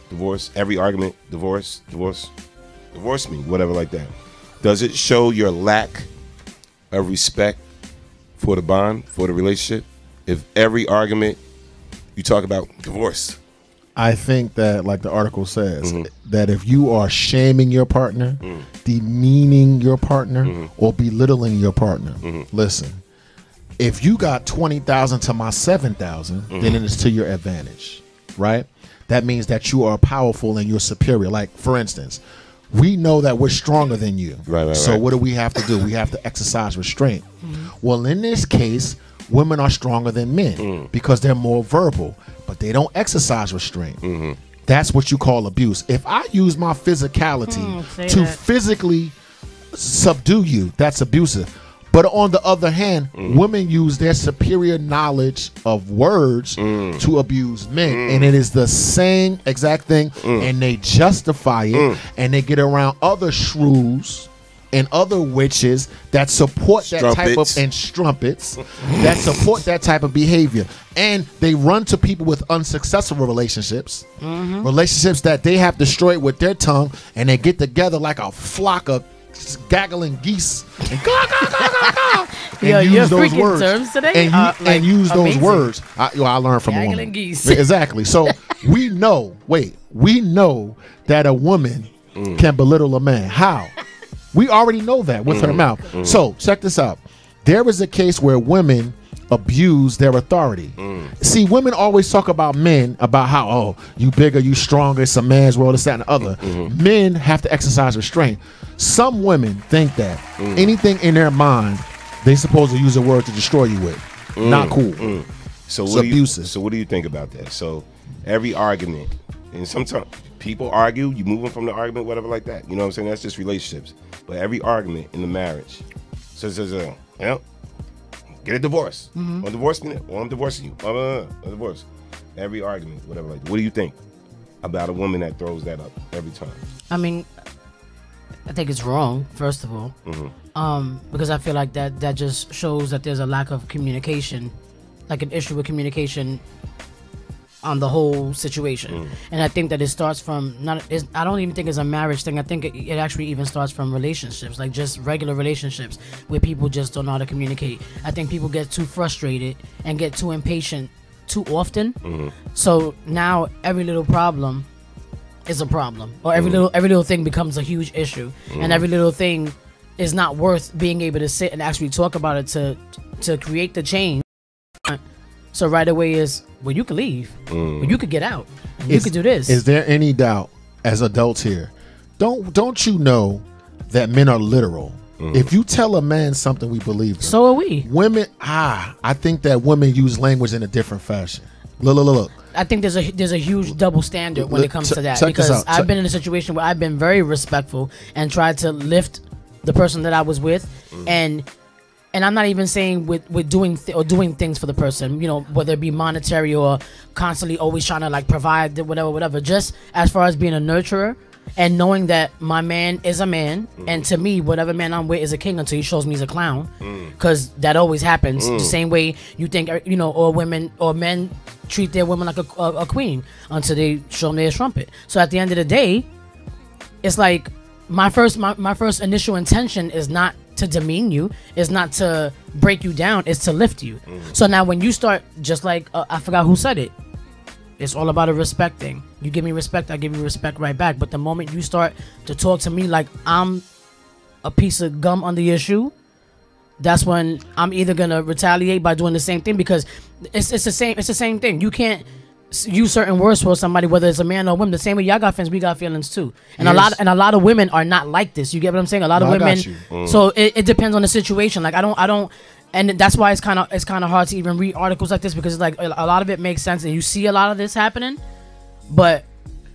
every argument, divorce me, whatever like that. Does it show your lack of respect for the bond, for the relationship? If every argument you talk about divorce.
I think that, like the article says, that if you are shaming your partner, demeaning your partner, or belittling your partner, listen, if you got 20,000 to my 7,000, then it is to your advantage, right? That means that you are powerful and you're superior. Like, for instance, we know that we're stronger than you. So what do we have to do? We have to exercise restraint. Well, in this case, women are stronger than men because they're more verbal, but they don't exercise restraint. That's what you call abuse. If I use my physicality to physically subdue you, that's abusive. But on the other hand, women use their superior knowledge of words to abuse men. And it is the same exact thing. And they justify it. And they get around other shrews and other witches that support that type of, and strumpets that support that type of behavior. And they run to people with unsuccessful relationships, relationships that they have destroyed with their tongue, and they get together like a flock of gaggling geese and use those words today? and use those words. I learned from a woman. Geese. Exactly. So we know that a woman can belittle a man. How? We already know that with her mouth. So check this out. There is a case where women abuse their authority. See, women always talk about men, about how, oh, you bigger, you stronger, it's a man's world, this, that, and the other. Men have to exercise restraint. Some women think that anything in their mind, they're supposed to use a word to destroy you with. Not cool.
So
it's abusive.
So what do you think about that? So every argument, and sometimes people argue, you move them from the argument, whatever like that. You know what I'm saying? That's just relationships. But every argument in the marriage says, get a divorce. Or divorce me, or I'm divorcing you. A divorce. Every argument, whatever like that. What do you think about a woman that throws that up every time?
I mean, I think it's wrong, first of all. Because I feel like that just shows that there's a lack of communication, like an issue with communication on the whole situation. And I think that it starts from I don't even think it's a marriage thing. I think it actually even starts from relationships, like just regular relationships where people just don't know how to communicate. I think people get too frustrated and get too impatient too often. So now every little problem is a problem, or every little thing becomes a huge issue, and every little thing is not worth being able to sit and actually talk about it to create the change. So right away is, well, you could leave. Well, you could get out. And you could do this.
Is there any doubt, as adults here, don't you know that men are literal? If you tell a man something, we believe them.
So are we.
Women, I think that women use language in a different fashion. Look.
I think there's a huge double standard when it comes to that, because I've been in a situation where I've been very respectful and tried to lift the person that I was with, and I'm not even saying with doing things for the person, you know, whether it be monetary or constantly always trying to like provide whatever. Just as far as being a nurturer and knowing that my man is a man, and to me, whatever man I'm with is a king until he shows me he's a clown, because that always happens. The same way you think, you know, or women or men treat their women like a queen until they show them their trumpet. So at the end of the day, it's like my first initial intention is not to demean you, is not to break you down, it's to lift you. So now when you start, just like I forgot who said it, it's all about a respect thing. You give me respect, I give you respect right back. But the moment you start to talk to me like I'm a piece of gum under your shoe, that's when I'm either gonna retaliate by doing the same thing, because it's the same thing. You can't use certain words for somebody, whether it's a man or a woman. The same way y'all got feelings, we got feelings too. And a lot of women are not like this. You get what I'm saying? A lot of women. So it depends on the situation. Like I don't. And that's why it's kind of hard to even read articles like this, because it's like a lot of it makes sense and you see a lot of this happening. But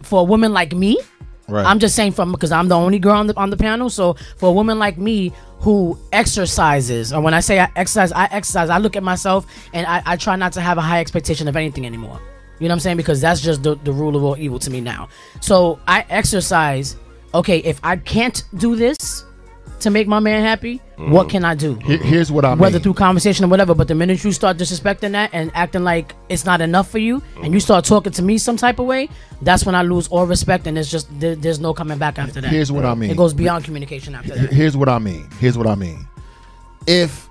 for a woman like me, right. I'm just saying because I'm the only girl on the panel. So for a woman like me who exercises, or when I say I exercise, I look at myself and I try not to have a high expectation of anything anymore. You know what I'm saying? Because that's just the rule of all evil to me now. So I exercise. Okay, if I can't do this to make my man happy, what can I do?
Here's what I mean.
Whether through conversation or whatever, but the minute you start disrespecting that and acting like it's not enough for you, and you start talking to me some type of way, that's when I lose all respect, and there's no coming back after that.
Here's what I mean.
It goes beyond communication after that.
Here's what I mean. If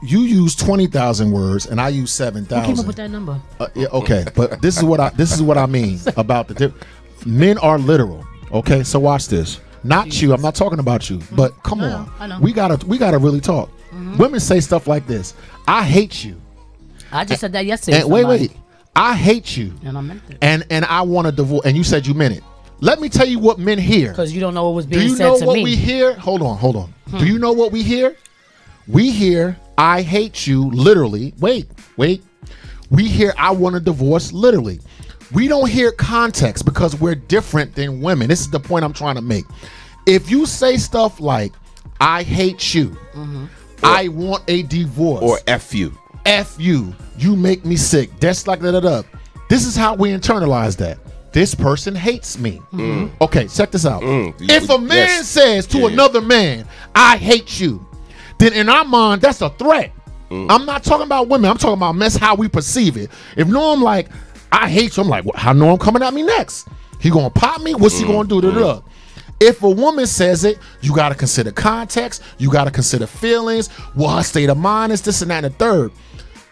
you use 20,000 words and I use 7,000.
Who came up with that number?
Yeah, okay, but this is what I mean about men are literal. Okay, so watch this. Not you. I'm not talking about you. But come on,
I know.
we gotta really talk. Women say stuff like this. I hate you.
I just said that yesterday.
And wait. I hate you.
And I meant it.
And I want a divorce. And you said you meant it. Let me tell you what men hear.
Because you don't know what was being said to me.
Do you know what we hear? Hold on. Do you know what we hear? We hear I hate you literally. Wait. We hear I want a divorce literally. We don't hear context because we're different than women. This is the point I'm trying to make. If you say stuff like, I hate you, I want a divorce,
or F you,
you make me sick, that's like da. This is how we internalize that. This person hates me. Okay, check this out. If a man says to another man, I hate you, then in our mind, that's a threat. I'm not talking about women. I'm talking about that's how we perceive it. If Norm like, I hate you, I'm like, well, how Norm coming at me next? He gonna pop me? What's he gonna do? If a woman says it, you gotta consider context. You gotta consider feelings. What her state of mind is, this and that and the third.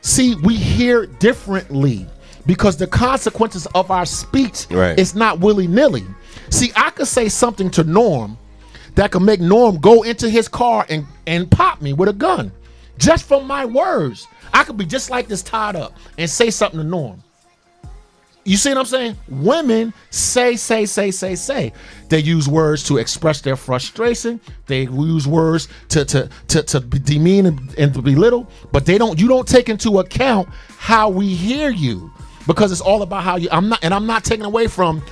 See, we hear differently because the consequences of our speech is not willy-nilly. See, I could say something to Norm that could make Norm go into his car and pop me with a gun. Just from my words. I could be just like this tied up and say something to Norm. You see what I'm saying? Women say. They use words to express their frustration. They use words to demean and to belittle. But you don't take into account how we hear you, because it's all about how you. I'm not taking away from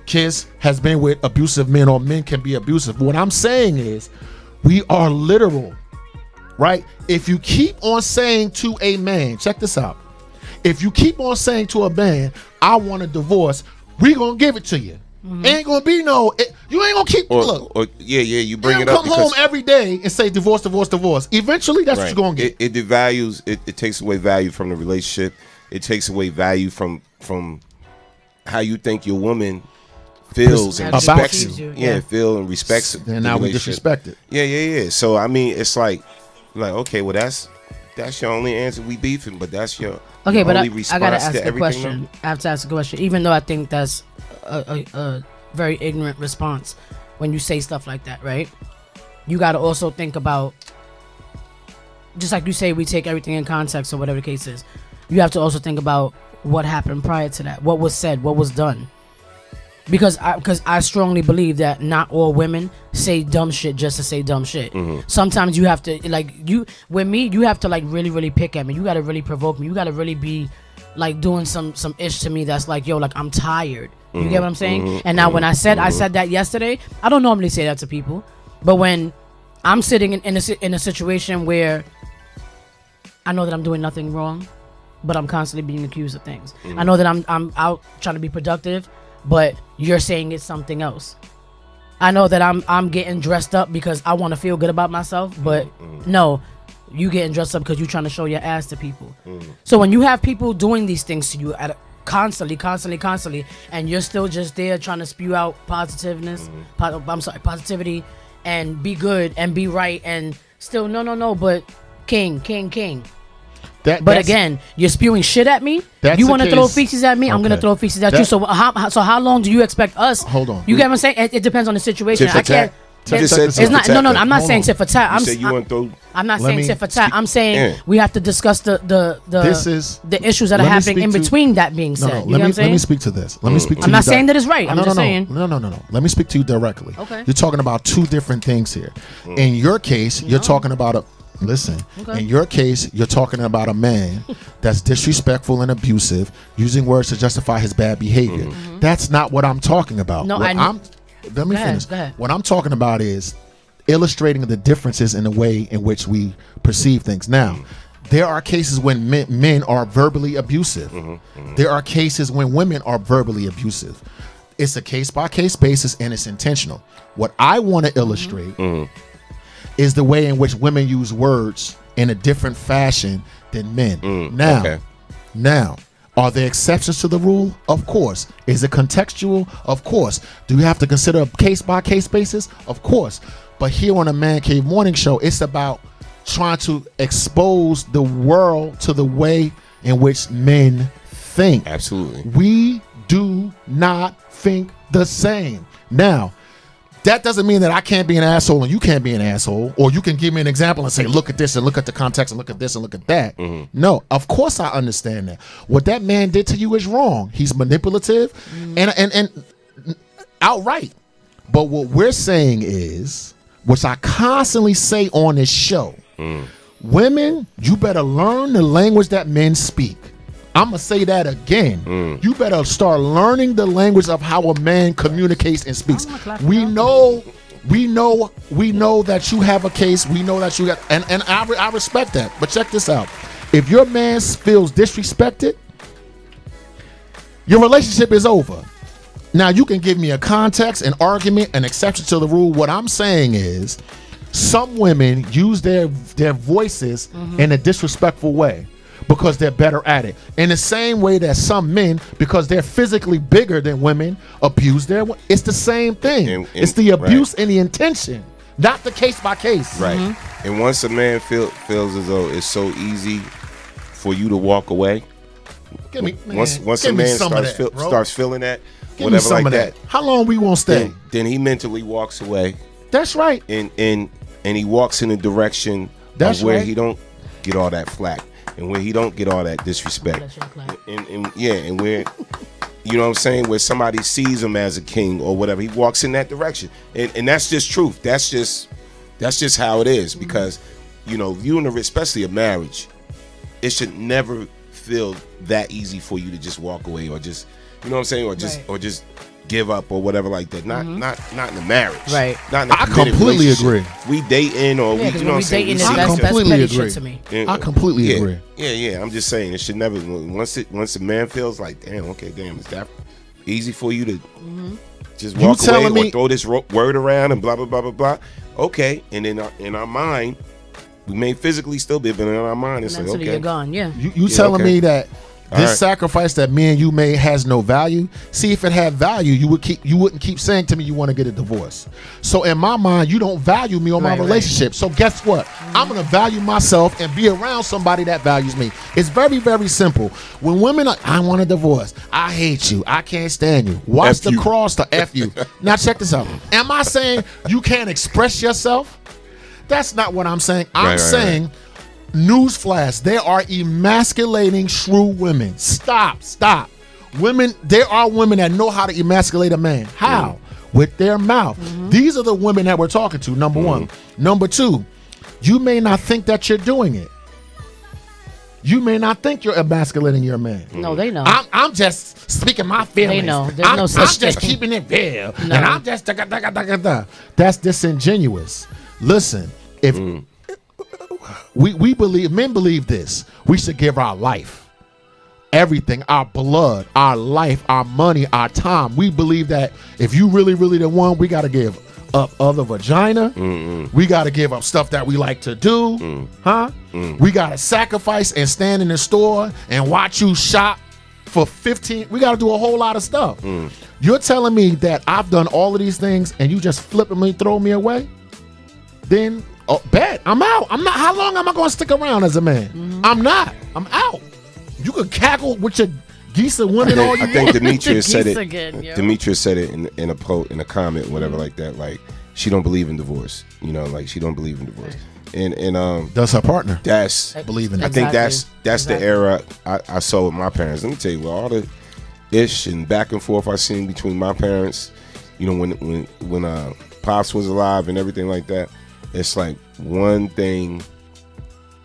Kiss has been with abusive men, or men can be abusive. What I'm saying is, we are literal, right? If you keep on saying to a man, check this out. If you keep on saying to a man, I want a divorce, we gonna give it to you. Ain't gonna be you ain't gonna keep
you bring it up.
Come home every day and say divorce. Eventually, that's what you're gonna get.
It devalues. It takes away value from the relationship. It takes away value from how you think your woman feels and respects you. Feel and respects.
And now we disrespect it.
Yeah. So I mean, it's like okay, well that's your only answer. We beefing, but that's your
but
only
I gotta ask
to
a question. I have to ask a question, even though I think that's a very ignorant response when you say stuff like that, right? You gotta also think about, just like you say, we take everything in context or whatever the case is. you have to also think about what happened prior to that, what was said, what was done. Because I strongly believe that not all women say dumb shit just to say dumb shit. Sometimes you have to you have to really really pick at me. You got to really provoke me. You got to really be like doing some ish to me that's like, yo, like I'm tired. You get what I'm saying? And now when I said that yesterday, I don't normally say that to people, but when I'm sitting in a situation where I know that I'm doing nothing wrong, but I'm constantly being accused of things. I know that I'm out trying to be productive, but you're saying it's something else. I know that I'm getting dressed up because I want to feel good about myself, but no, you getting dressed up because you're trying to show your ass to people. So when you have people doing these things to you constantly, and you're still just there trying to spew out positivity, and be good and be right, and still no, but king. But again, you're spewing shit at me. You want to throw feces at me? I'm gonna throw feces at you. So how long do you expect us?
Hold on.
You get what I'm saying? It depends on the situation. I can't.
It's
not. No. I'm not saying tit for tat. I'm not saying tit for tat. I'm saying we have to discuss the issues that are happening in between that being said.
Let me speak to this. Let me speak to
I'm not saying that it's right. I'm just saying.
No. Let me speak to you directly.
Okay.
You're talking about two different things here. In your case, you're talking about a. Listen, in your case, you're talking about a man that's disrespectful and abusive, using words to justify his bad behavior. That's not what I'm talking about.
No,
let me finish.
Go ahead.
What I'm talking about is illustrating the differences in the way in which we perceive things. Now, there are cases when men are verbally abusive. There are cases when women are verbally abusive. It's a case-by-case basis, and it's intentional. What I want to illustrate is the way in which women use words in a different fashion than men. Now, are there exceptions to the rule? Of course. Is it contextual? Of course. Do you have to consider a case-by-case basis? Of course. But here on the Man Cave Morning Show, it's about trying to expose the world to the way in which men think.
Absolutely.
We do not think the same. Now, that doesn't mean that I can't be an asshole and you can't be an asshole, or you can give me an example and say, look at this and look at the context and look at this and look at that. No, of course I understand that. What that man did to you is wrong. He's manipulative and outright. But what we're saying is, which I constantly say on this show, women, you better learn the language that men speak. I'm going to say that again. You better start learning the language of how a man communicates and speaks. We know that you have a case. We know that you got, and I respect that. But check this out. If your man feels disrespected, your relationship is over. Now, you can give me a context, an argument, an exception to the rule. What I'm saying is some women use their voices in a disrespectful way, because they're better at it. In the same way that some men, because they're physically bigger than women, abuse their. It's the same thing. It's the abuse and the intention, not the case by case.
Right. And once a man feels as though it's so easy for you to walk away, once a man starts feeling that, whatever like that,
how long we won't stay?
Then he mentally walks away.
That's right.
And he walks in a direction of where he don't get all that flack. And where he don't get all that disrespect, and where, you know what I'm saying, where somebody sees him as a king or whatever, he walks in that direction, and that's just truth. That's just how it is, because you in especially a marriage, it should never feel that easy for you to just walk away or just, you know what I'm saying, or just give up or whatever like that. Not in a marriage.
Right.
Not in I completely agree.
We dating or we, you know what I'm saying.
I completely agree. I completely agree.
Yeah. I'm just saying it should never. Once a man feels like, damn, is that easy for you to just walk away or throw this word around and blah blah blah blah blah? Okay, and then in our mind, we may physically still be, but in our mind, it's like, okay,
you're gone. Yeah.
You telling me that this sacrifice that me and you made has no value? See, if it had value, you wouldn't keep saying to me you want to get a divorce. So in my mind, you don't value me or my relationship. So guess what? I'm gonna value myself and be around somebody that values me. It's very, very simple. When women are, I want a divorce, I hate you, I can't stand you. Watch the cross to F you. Now check this out. Am I saying you can't express yourself? That's not what I'm saying. I'm saying Newsflash, they are emasculating shrew women. Stop. Women, there are women that know how to emasculate a man. How? With their mouth. These are the women that we're talking to, number one. Number two, you may not think that you're doing it. You may not think you're emasculating your man.
No, they know.
I'm just speaking my feelings.
They know. There's no such
I'm just
thing.
keeping it real.
No.
And I'm just da-ga-da-ga-da-ga-da. That's disingenuous. Listen, if we believe, men believe this, we should give our life, everything, our blood, our life, our money, our time. We believe that if you really, really the one, we got to give up other vagina. We got to give up stuff that we like to do. We got to sacrifice and stand in the store and watch you shop for 15. We got to do a whole lot of stuff. You're telling me that I've done all of these things and you just flippantly throw me away? Then bet I'm out. I'm not. How long am I going to stick around as a man? I'm not. I'm out. You could cackle with your geese and women all you
I think
want.
Demetrius said it.
Again,
Demetrius said it in a comment, whatever, like that. Like, she don't believe in divorce. You know, like, she don't believe in divorce. And
does her partner?
That's
believe in it.
I think that's the era I saw with my parents. Let me tell you, with all the ish and back and forth I seen between my parents, you know, when Pops was alive and everything like that, it's like one thing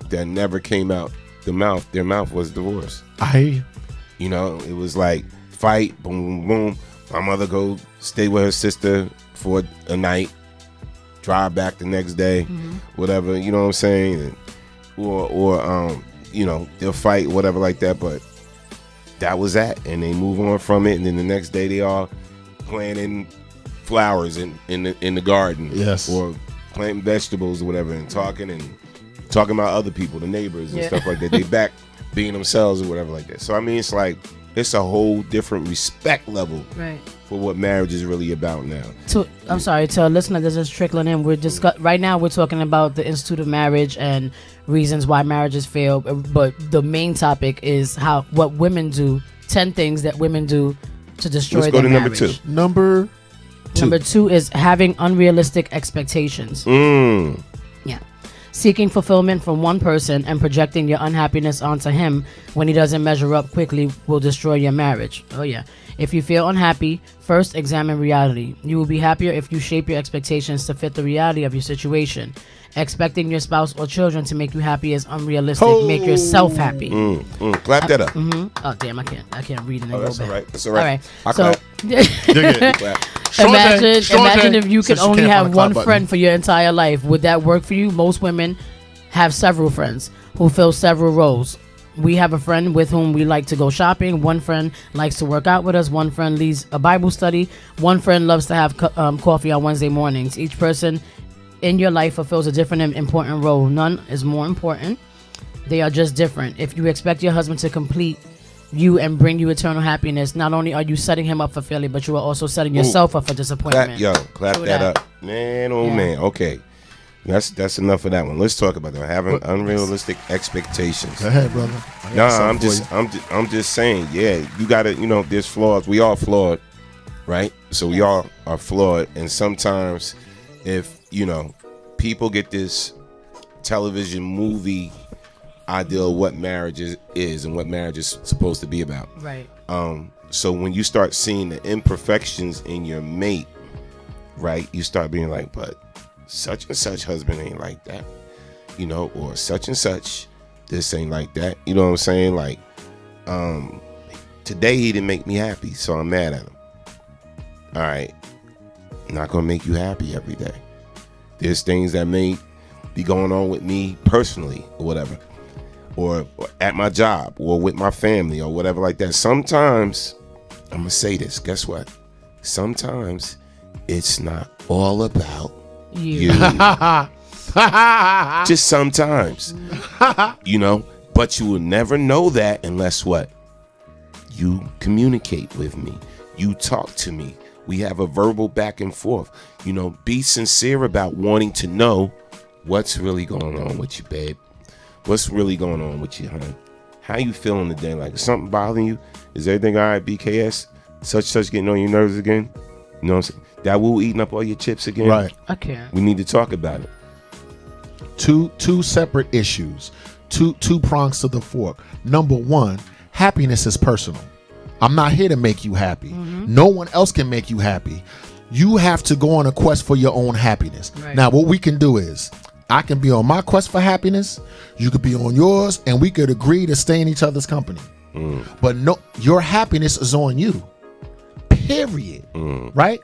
that never came out their mouth was divorce. You know, it was like fight, boom, boom, boom. My mother go stay with her sister for a night, drive back the next day, whatever, you know what I'm saying? Or you know, they'll fight, whatever like that, but that was that. And they move on from it, and then the next day they are planting flowers in the garden.
Yes.
Or planting vegetables or whatever, and talking about other people, the neighbors and stuff like that. They back being themselves or whatever like that. So I mean, it's like it's a whole different respect level for what marriage is really about now.
I'm sorry, to a listener that's just trickling in, right now we're talking about the Institute of Marriage and reasons why marriages fail, but the main topic is what women do, 10 things that women do to destroy their marriage.
Let's go to number two.
Number two is having unrealistic expectations. Yeah. Seeking fulfillment from one person and projecting your unhappiness onto him when he doesn't measure up quickly will destroy your marriage. Oh, yeah. If you feel unhappy, first examine reality. You will be happier if you shape your expectations to fit the reality of your situation. Expecting your spouse or children to make you happy is unrealistic. Make yourself happy.
Clap that up.
Oh, damn, I can't read and then
that's
go
all
back.
right. That's all right.
All
right.
So, imagine if you could only have one friend for your entire life. Would that work for you? Most women have several friends who fill several roles. We have a friend with whom we like to go shopping. One friend likes to work out with us. One friend leads a Bible study. One friend loves to have coffee on Wednesday mornings. Each person in your life fulfills a different and important role. None is more important. They are just different. If you expect your husband to complete you and bring you eternal happiness, not only are you setting him up for failure, but you are also setting yourself up for disappointment.
Clap that up. Man, man. Okay. That's enough of that one. Let's talk about that. Having unrealistic expectations.
Go ahead, brother.
No, I'm just saying, you gotta, there's flaws. We all flawed, right? So we all are flawed. And sometimes if, people get this television movie idea of what marriage is and what marriage is supposed to be about.
Right.
So when you start seeing the imperfections in your mate, right, you start being like, but such and such husband ain't like that, or such and such, this ain't like that. You know what I'm saying? Like, today he didn't make me happy, so I'm mad at him. All right. Not gonna make you happy every day. There's things that may be going on with me personally or whatever, or at my job or with my family or whatever like that. Sometimes, I'm gonna say this, guess what? Sometimes it's not all about you. Just sometimes. But you will never know that unless what? You communicate with me. You talk to me. We have a verbal back and forth. Be sincere about wanting to know what's really going on with you, babe. What's really going on with you, honey? How you feeling today? Like, is something bothering you? Is everything all right, BKS? Such getting on your nerves again? You know what I'm saying? That will eating up all your chips again?
Right.
I can't.
We need to talk about it.
Two separate issues. two prongs to the fork. Number one, happiness is personal. I'm not here to make you happy. No one else can make you happy. You have to go on a quest for your own happiness.
Right.
Now, what we can do is, I can be on my quest for happiness, you could be on yours, and we could agree to stay in each other's company. But no, your happiness is on you. Period. Right?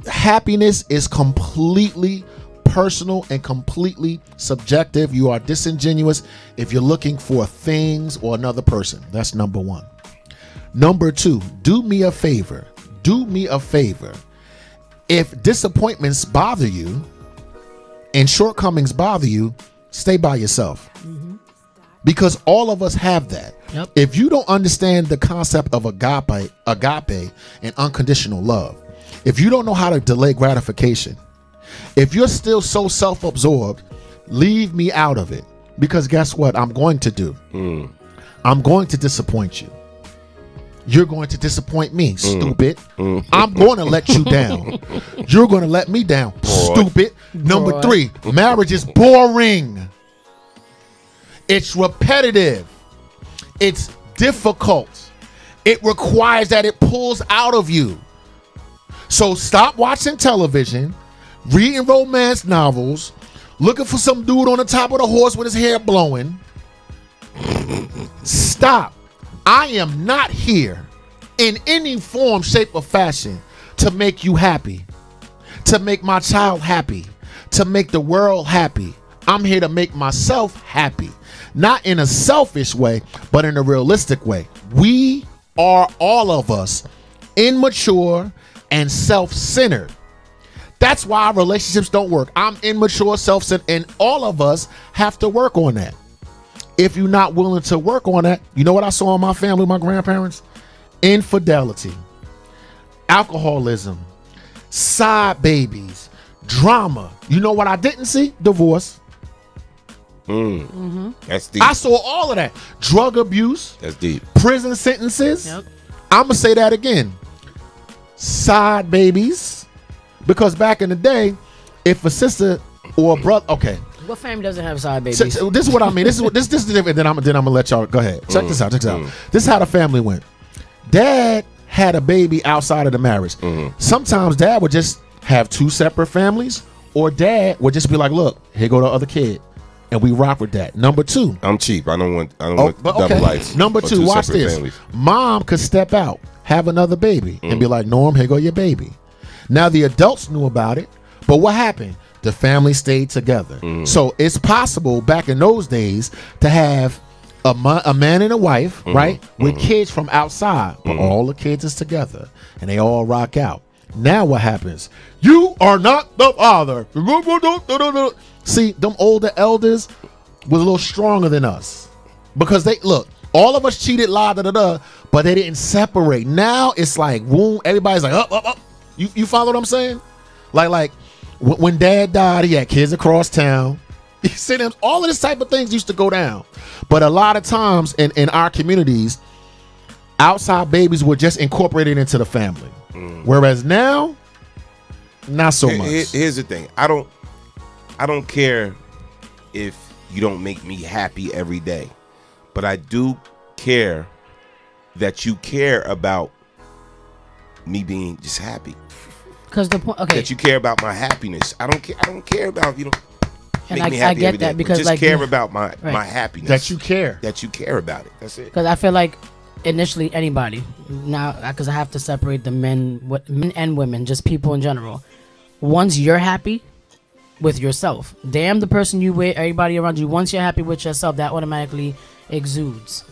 Happiness is completely personal and completely subjective. You are disingenuous if you're looking for things or another person. That's number one. Number two, do me a favor. Do me a favor. If disappointments bother you and shortcomings bother you, stay by yourself. Because all of us have that.
Yep.
If you don't understand the concept of agape and unconditional love, if you don't know how to delay gratification, if you're still so self-absorbed, leave me out of it. Because guess what I'm going to do? I'm going to disappoint you. You're going to disappoint me, stupid. I'm going to let you down. You're going to let me down, stupid. Number three, marriage is boring. It's repetitive. It's difficult. It requires that it pulls out of you. So stop watching television, reading romance novels, looking for some dude on the top of the horse with his hair blowing. Stop. I am not here in any form, shape, or fashion to make you happy, to make my child happy, to make the world happy. I'm here to make myself happy. Not in a selfish way, but in a realistic way. We are, all of us, immature and self-centered. That's why our relationships don't work. I'm immature, self-centered, and all of us have to work on that. If you're not willing to work on that, you know what I saw in my family, my grandparents? Infidelity, alcoholism, side babies, drama. You know what I didn't see? Divorce.
That's deep.
I saw all of that. Drug abuse.
That's deep.
Prison sentences.
Yep.
I'm going to say that again. Side babies. Because back in the day, if a sister or a brother, okay.
What family doesn't have side babies?
So this is what I mean. This is different. Then I'm gonna let y'all go ahead. Check this out. Check this out. This is how the family went. Dad had a baby outside of the marriage. Sometimes dad would just have two separate families, or dad would just be like, "Look, here go the other kid," and we rock with that. Number two,
I'm cheap. I don't want double lives.
Number
or
two, watch this.
Families.
Mom could step out, have another baby, and be like, "Norm, here go your baby." Now the adults knew about it, but what happened? The family stayed together. So it's possible back in those days to have a man and a wife, right, with kids from outside, but all the kids is together and they all rock out. Now what happens? You are not the father. See, them older elders was a little stronger than us because they look. All of us cheated, but they didn't separate. Now it's like, boom, everybody's like, up. You follow what I'm saying? Like. When dad died, he had kids across town. You see them? All of this type of things used to go down. But a lot of times in our communities, outside babies were just incorporated into the family. Whereas now, not so much.
Here's the thing. I don't care if you don't make me happy every day. But I do care that you care about me being just happy.
Because the point, okay,
that you care about my happiness. I don't care about if you don't make me happy.
I get
every day,
that because
just
like
care about my happiness.
That you care.
That you care about it. That's it.
Because I feel like initially anybody now, because I have to separate the men and women, just people in general. Once you're happy with yourself, damn the person you with, everybody around you. Once you're happy with yourself, that automatically exudes.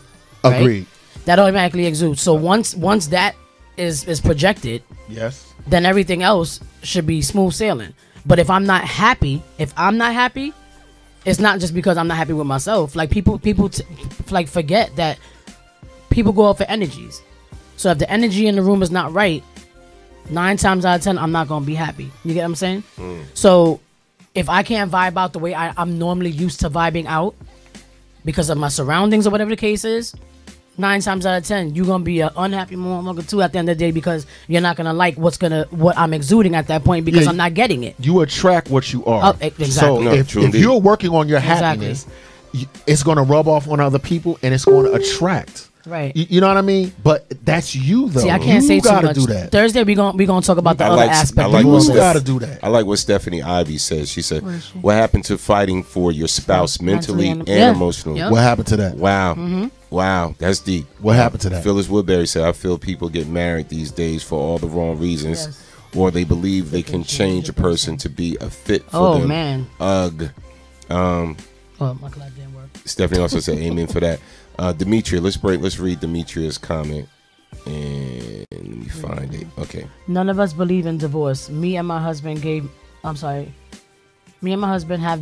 Right?
Agreed.
That automatically exudes. So once that is projected,
yes,
then everything else should be smooth sailing. But if I'm not happy, it's not just because I'm not happy with myself. Like people like forget that people go out for energies. So if the energy in the room is not right, 9 times out of 10, I'm not gonna be happy. You get what I'm saying? So if I can't vibe out the way I'm normally used to vibing out because of my surroundings or whatever the case is, 9 times out of 10, you're gonna be an unhappy motherfucker too at the end of the day because you're not gonna like what I'm exuding at that point because I'm not getting it.
You attract what you are.
Exactly.
So if you're working on your happiness it's going to rub off on other people and it's going to attract.
Right.
You know what I mean? But that's you though.
See, I can't say too much.
Do that.
Thursday we gonna talk about the other aspect.
You gotta do that.
I like what Stephanie Ivy says. She said, "What happened to fighting for your spouse mentally and emotionally?
What happened to that?
Wow, wow, that's deep.
What happened to that?"
Phyllis Woodbury said, "I feel people get married these days for all the wrong reasons, or they believe they can change a person to be a fit for them."
Man.
Ugh.
Oh, my clap didn't work.
Stephanie also said, "Amen for that." Demetria, let's read Demetria's comment, and let me find it. Okay.
None of us believe in divorce. Me and my husband have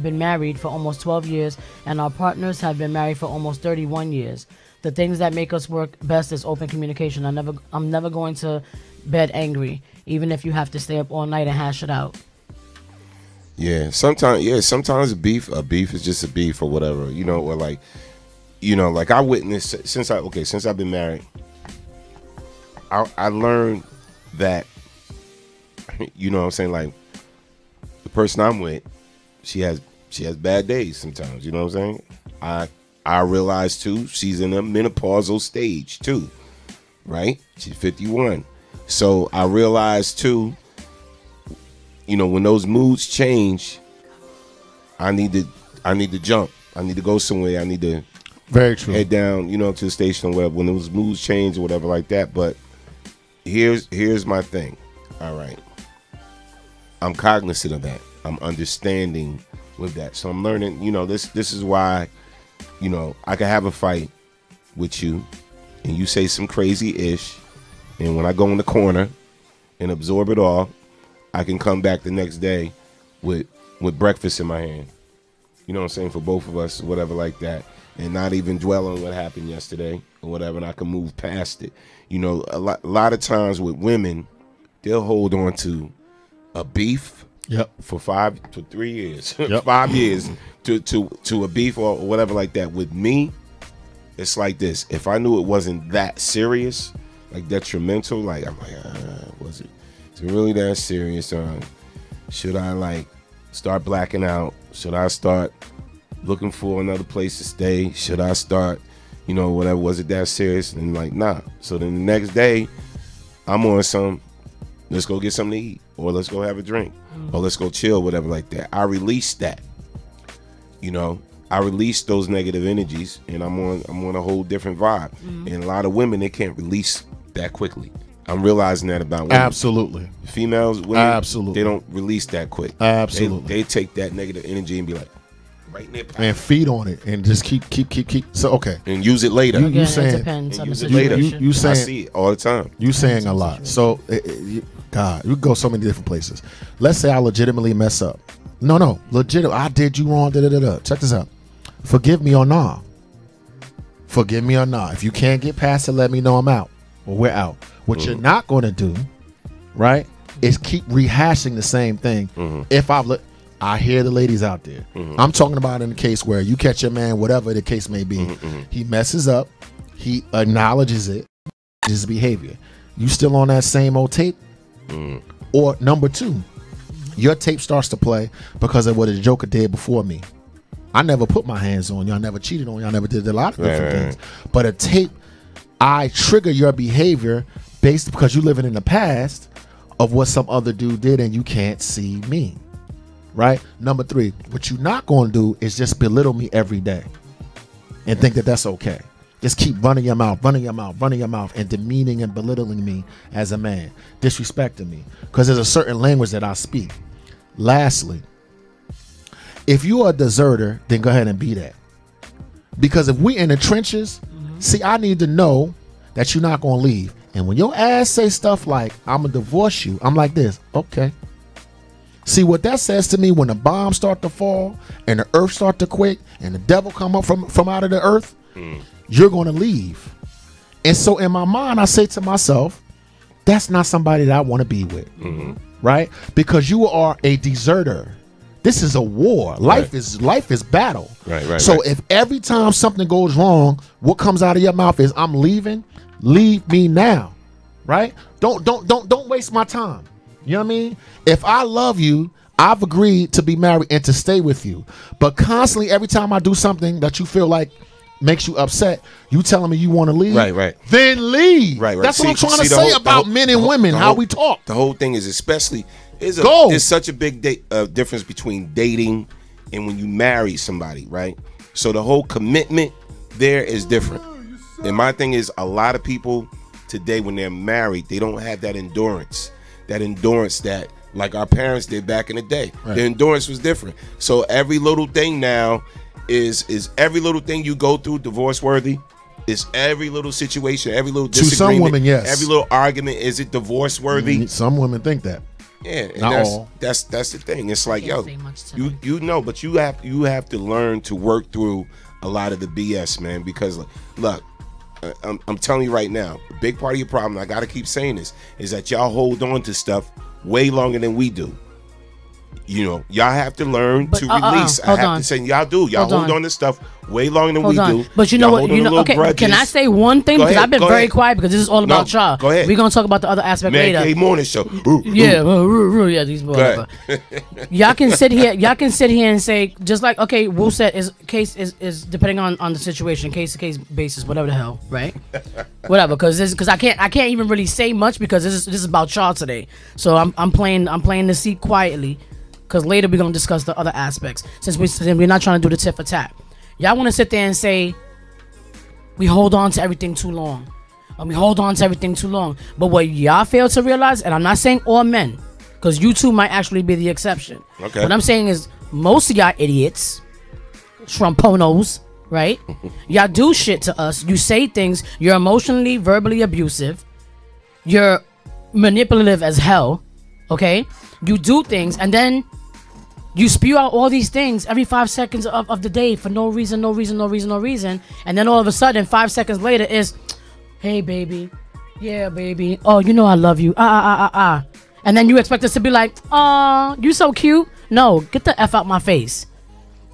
been married for almost 12 years, and our partners have been married for almost 31 years. The things that make us work best is open communication. I'm never going to bed angry, even if you have to stay up all night and hash it out.
Yeah, sometimes a beef is just a beef or whatever, you know, or like, you know, like I witnessed since I've been married, I learned that, you know what I'm saying, like the person I'm with, she has bad days sometimes, you know what I'm saying? I realized too, she's in a menopausal stage too, right? She's 51. So I realized too, you know, when those moods change, I need to jump. I need to go somewhere. I need to head down, you know, to the station or whatever. When those moods change or whatever like that. But here's my thing. All right. I'm cognizant of that. I'm understanding with that. So I'm learning, you know, this is why, you know, I can have a fight with you and you say some crazy ish. And when I go in the corner and absorb it all, I can come back the next day with breakfast in my hand. You know what I'm saying? For both of us, whatever like that. And not even dwell on what happened yesterday or whatever. And I can move past it. You know, a lot of times with women, they'll hold on to a beef for 3 years, 5 years to a beef or whatever like that. With me, it's like this. If I knew it wasn't that serious, like detrimental, like I'm like, was it? Is it really that serious? Should I like start blacking out? Should I start looking for another place to stay? Should I start, you know, whatever? Was it that serious? And like, nah. So then the next day, I'm on some, let's go get something to eat, or let's go have a drink, or let's go chill, whatever like that. I release that. You know, I release those negative energies, and I'm on a whole different vibe. And a lot of women, they can't release that quickly. I'm realizing that about women.
Absolutely.
Females, women,
absolutely,
they don't release that quick.
Absolutely.
They take that negative energy and be like, right in their pocket.
And feed on it and just keep. So, okay.
And use it later.
You saying,
it depends on the
later.
You saying,
I see it all the time.
You saying a lot. So, God, you go so many different places. Let's say I legitimately mess up. No, legitimate. I did you wrong. Check this out. Forgive me or nah. Forgive me or nah. If you can't get past it, let me know I'm out. Or we're out. What you're not going to do, right, is keep rehashing the same thing. If I hear the ladies out there. I'm talking about in the case where you catch your man, whatever the case may be. He messes up. He acknowledges it. His behavior. You still on that same old tape? Or number two, your tape starts to play because of what a joker did before me. I never put my hands on you. I never cheated on you. I never did a lot of different things. But a tape, I trigger your behavior based because you living in the past of what some other dude did and you can't see me. Right? Number three, what you're not going to do is just belittle me every day and think that that's okay. Just keep running your mouth, and demeaning and belittling me as a man, disrespecting me, because there's a certain language that I speak. Lastly, if you are a deserter, then go ahead and be that. Because if we in the trenches, see, I need to know that you're not going to leave. And when your ass say stuff like, I'm going to divorce you, I'm like this, okay. See, what that says to me, when the bombs start to fall and the earth start to quake and the devil come up from out of the earth, you're going to leave. And so in my mind, I say to myself, that's not somebody that I want to be with, right? Because you are a deserter. This is a war. Life is battle.
Right.
So if every time something goes wrong, what comes out of your mouth is I'm leaving, leave me now, right? Don't waste my time. You know what I mean? If I love you, I've agreed to be married and to stay with you. But constantly, every time I do something that you feel like makes you upset, you telling me you want to leave.
Right.
Then leave.
Right.
That's what I'm trying to say about men and women, how we talk.
The whole thing is there's such a big difference between dating and when you marry somebody, right? So the whole commitment there is different. And my thing is, a lot of people today, when they're married, they don't have that endurance that like our parents did back in the day. Right. The endurance was different. So every little thing now is every little thing you go through divorce worthy. It's every little situation, every little disagreement.
To some women, yes.
Every little argument, is it divorce worthy?
Some women think that.
Yeah, and
not all.
That's the thing. It's like, yo, you know, but you have to learn to work through a lot of the BS, man. Because look, I'm telling you right now, a big part of your problem, I got to keep saying this, is that y'all hold on to stuff way longer than we do. You know, y'all have to learn to release. I have to say, y'all do. Y'all hold on to stuff way longer than we do.
But you know what? Okay, grudges. Can I say one thing? Because I've been very quiet because this is all about y'all.
Go ahead.
We're going to talk about the other aspect later.
Man, Morning Show.
Yeah, these whatever. Y'all can sit here and say, just like, okay, Will said is depending on the situation, case to case basis, whatever the hell, right? Whatever, because I can't even really say much because this is about y'all today. So I'm playing the seat quietly. Because later we're going to discuss the other aspects. Since we're not trying to do the tit for tat. Y'all want to sit there and say, we hold on to everything too long. And we hold on to everything too long. But what y'all fail to realize, and I'm not saying all men, because you two might actually be the exception.
Okay.
What I'm saying is, most of y'all idiots, Trumponos, right? Y'all do shit to us. You say things. You're emotionally, verbally abusive. You're manipulative as hell. Okay? You do things, and then you spew out all these things every 5 seconds of the day for no reason. And then all of a sudden, 5 seconds later is, hey, baby. Yeah, baby. Oh, you know I love you. And then you expect us to be like, oh, you so cute. No, get the F out my face.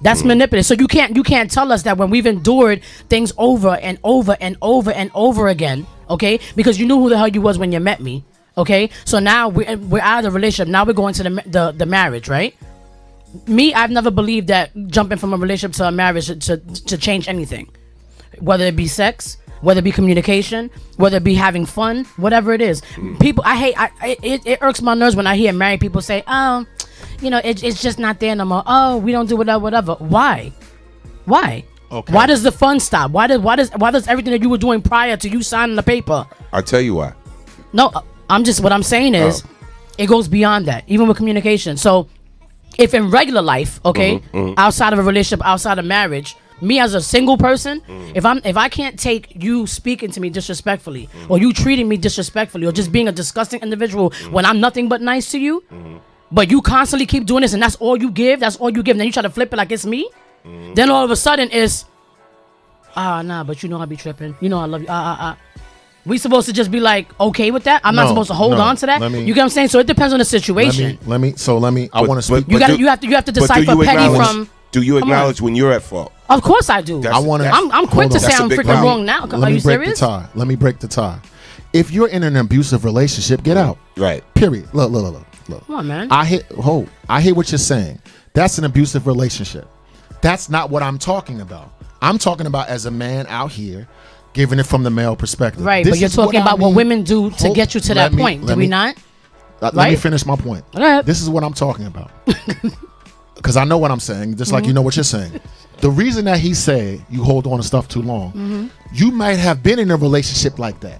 That's manipulative. So you can't tell us that when we've endured things over and over and over and over again, okay? Because you knew who the hell you was when you met me. Okay, so now we're out of the relationship. Now we're going to the marriage, right? Me, I've never believed that jumping from a relationship to a marriage to change anything, whether it be sex, whether it be communication, whether it be having fun, whatever it is. People, it irks my nerves when I hear married people say, "Oh, you know, it's just not there no more. Oh, we don't do whatever." Why? Okay. Why does the fun stop? Why does everything that you were doing prior to you signing the paper?
I'll tell you why.
No. What I'm saying is, it goes beyond that, even with communication. So, if in regular life, okay, outside of a relationship, outside of marriage, me as a single person, if I can't take you speaking to me disrespectfully, or you treating me disrespectfully, or just being a disgusting individual when I'm nothing but nice to you, but you constantly keep doing this and that's all you give, and then you try to flip it like it's me, then all of a sudden it's, nah, but you know I be tripping, you know I love you, We supposed to just be like okay with that? I'm not supposed to hold on to that. You get what I'm saying? So it depends on the situation.
Let me. I want to speak.
You have to decipher petty from.
Do you acknowledge when you're at fault?
Of course I do. I'm quick to say I'm freaking wrong now. Are you serious?
Let me break the tie. If you're in an abusive relationship, get out.
Right.
Period. Look.
Come on, man.
I hear what you're saying. That's an abusive relationship. That's not what I'm talking about. I'm talking about as a man out here. Giving it from the male perspective.
Right, but you're talking about what women do to get you to that point. Do we not?
Let me finish my point. This is what I'm talking about. Because I know what I'm saying, just like you know what you're saying. The reason that he said you hold on to stuff too long, you might have been in a relationship like that.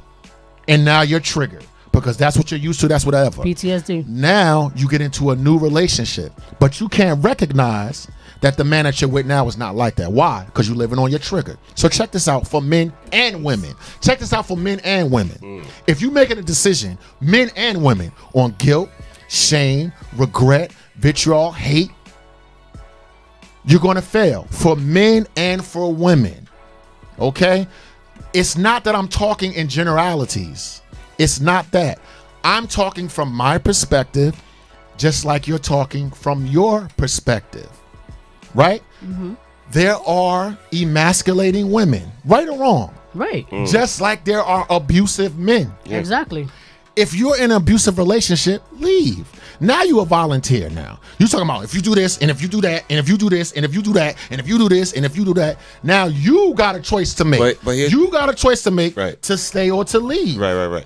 And now you're triggered. Because that's what you're used to, that's whatever.
PTSD.
Now you get into a new relationship. But you can't recognize that the man that you're with now is not like that. Why? Because you're living on your trigger. So check this out for men and women. If you're making a decision, men and women, on guilt, shame, regret, vitriol, hate, you're going to fail for men and for women. Okay? It's not that I'm talking in generalities. It's not that. I'm talking from my perspective, just like you're talking from your perspective. Right? There are emasculating women, right or wrong.
Right.
Just like there are abusive men.
Exactly.
If you're in an abusive relationship, leave. Now you a volunteer now. You talking about if you do this and if you do that and if you do this and if you do that and if you do this and if you do that. Now you got a choice to make.
But
you got a choice to make
right.
to stay or to leave.
Right.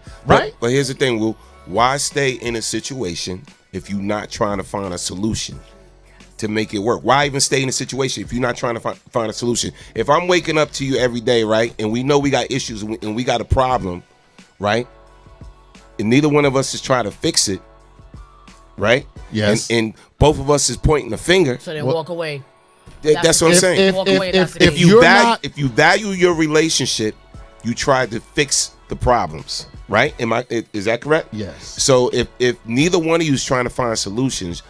But here's the thing, Will. Why stay in a situation if you're not trying to find a solution to make it work? Why even stay in a situation if you're not trying to find a solution? If I'm waking up to you every day, right, and we know we got issues and we got a problem, right, and neither one of us is trying to fix it, right?
Yes.
And both of us is pointing the finger.
So then walk away.
That's what I'm saying. If you value your relationship, you try to fix the problems, right? Is that correct?
Yes.
So if neither one of you is trying to find solutions,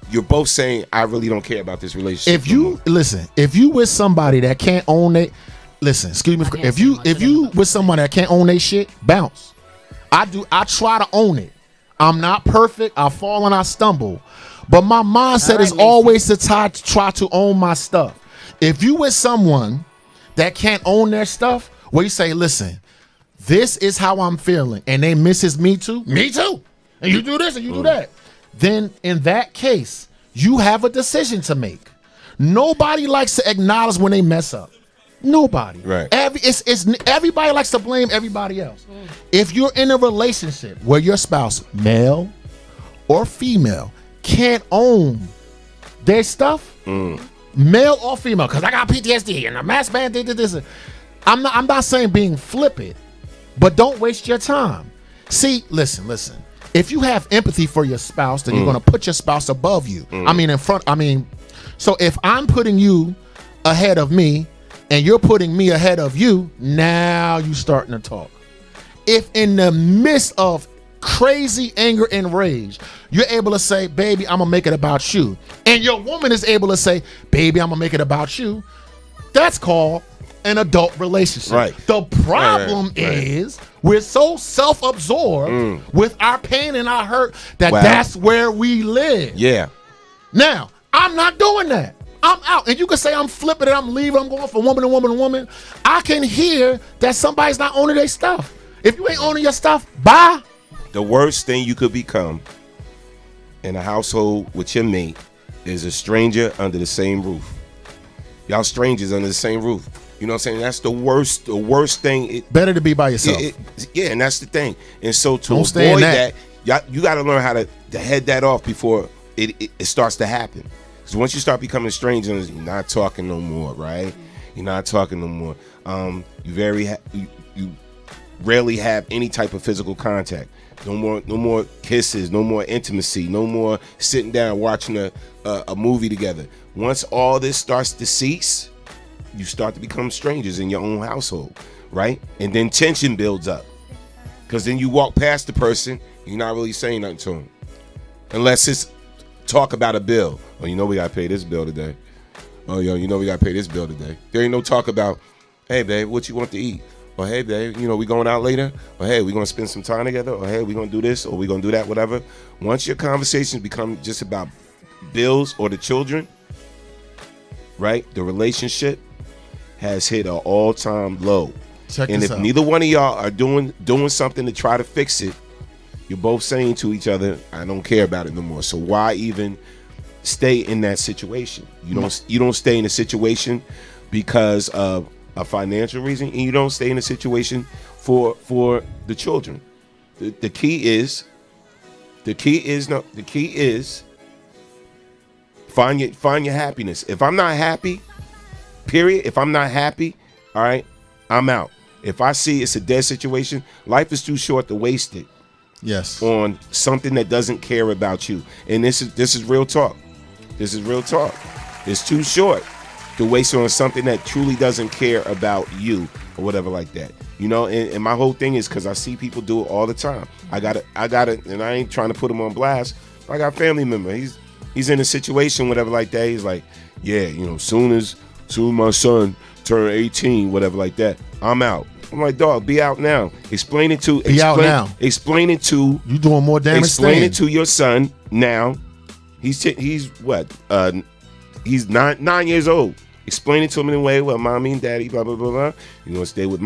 you're both saying I really don't care about this relationship.
If you with somebody that can't own it, listen, excuse me. If you with somebody that can't own their shit, bounce. I try to own it. I'm not perfect. I fall and I stumble. But my mindset is always to try to own my stuff. If you with someone that can't own their stuff, where you say, listen, this is how I'm feeling, and they misses me too, and you do this and you do that, then in that case, you have a decision to make. Nobody likes to acknowledge when they mess up. Nobody.
Right.
Everybody likes to blame everybody else. If you're in a relationship where your spouse, male or female, can't own their stuff, male or female, because I got PTSD and a mass man did this. I'm not saying being flippant, but don't waste your time. See, listen. If you have empathy for your spouse, then you're going to put your spouse above you. So if I'm putting you ahead of me and you're putting me ahead of you, now you starting to talk. If in the midst of crazy anger and rage, you're able to say, baby, I'm gonna make it about you, and your woman is able to say, baby, I'm gonna make it about you, that's called an adult relationship.
Right.
The problem is we're so self-absorbed with our pain and our hurt that that's where we live.
Yeah.
Now, I'm not doing that. I'm out. And you can say I'm flipping it, I'm leaving, I'm going from woman to woman to woman. I can hear that somebody's not owning their stuff. If you ain't owning your stuff, bye.
The worst thing you could become in a household with your mate is a stranger under the same roof. Y'all strangers under the same roof. You know what I'm saying? That's the worst thing.
Better to be by yourself.
Yeah, and that's the thing. And so to avoid that, you got to learn how to head that off before it starts to happen. Because once you start becoming strangers, you're not talking no more, right? You're not talking no more. You rarely have any type of physical contact. No more kisses, no more intimacy, no more sitting down watching a movie together. Once all this starts to cease, you start to become strangers in your own household, right? And then tension builds up. Because then you walk past the person, you're not really saying nothing to them. Unless it's talk about a bill. Oh, you know we got to pay this bill today. Oh, yo, you know we got to pay this bill today. There ain't no talk about, hey, babe, what you want to eat? Or, hey, babe, we going out later? Or, hey, we going to spend some time together? Or, hey, we going to do this? Or we going to do that, whatever. Once your conversations become just about bills or the children, right, the relationship has hit an all-time low. And if neither one of y'all are doing something to try to fix it, you're both saying to each other, I don't care about it no more. So why even stay in that situation? You don't stay in a situation because of a financial reason, and you don't stay in a situation for the children. The key is find your happiness. If I'm not happy, period. If I'm not happy, all right, I'm out. If I see it's a dead situation, life is too short to waste it.
Yes.
On something that doesn't care about you. And this is real talk. This is real talk. It's too short to waste on something that truly doesn't care about you or whatever like that. And my whole thing is because I see people do it all the time. I got it, and I ain't trying to put him on blast. I got a family member. He's in a situation, whatever like that. He's like, yeah, soon as my son turn 18, whatever like that, I'm out. I'm like, dog, be out now. Explain it to you
doing more damage.
Explain it to your son now. He's what? He's 9 years old. Explain it to them in a way, well, mommy and daddy, blah, blah, blah, blah. You're going to stay with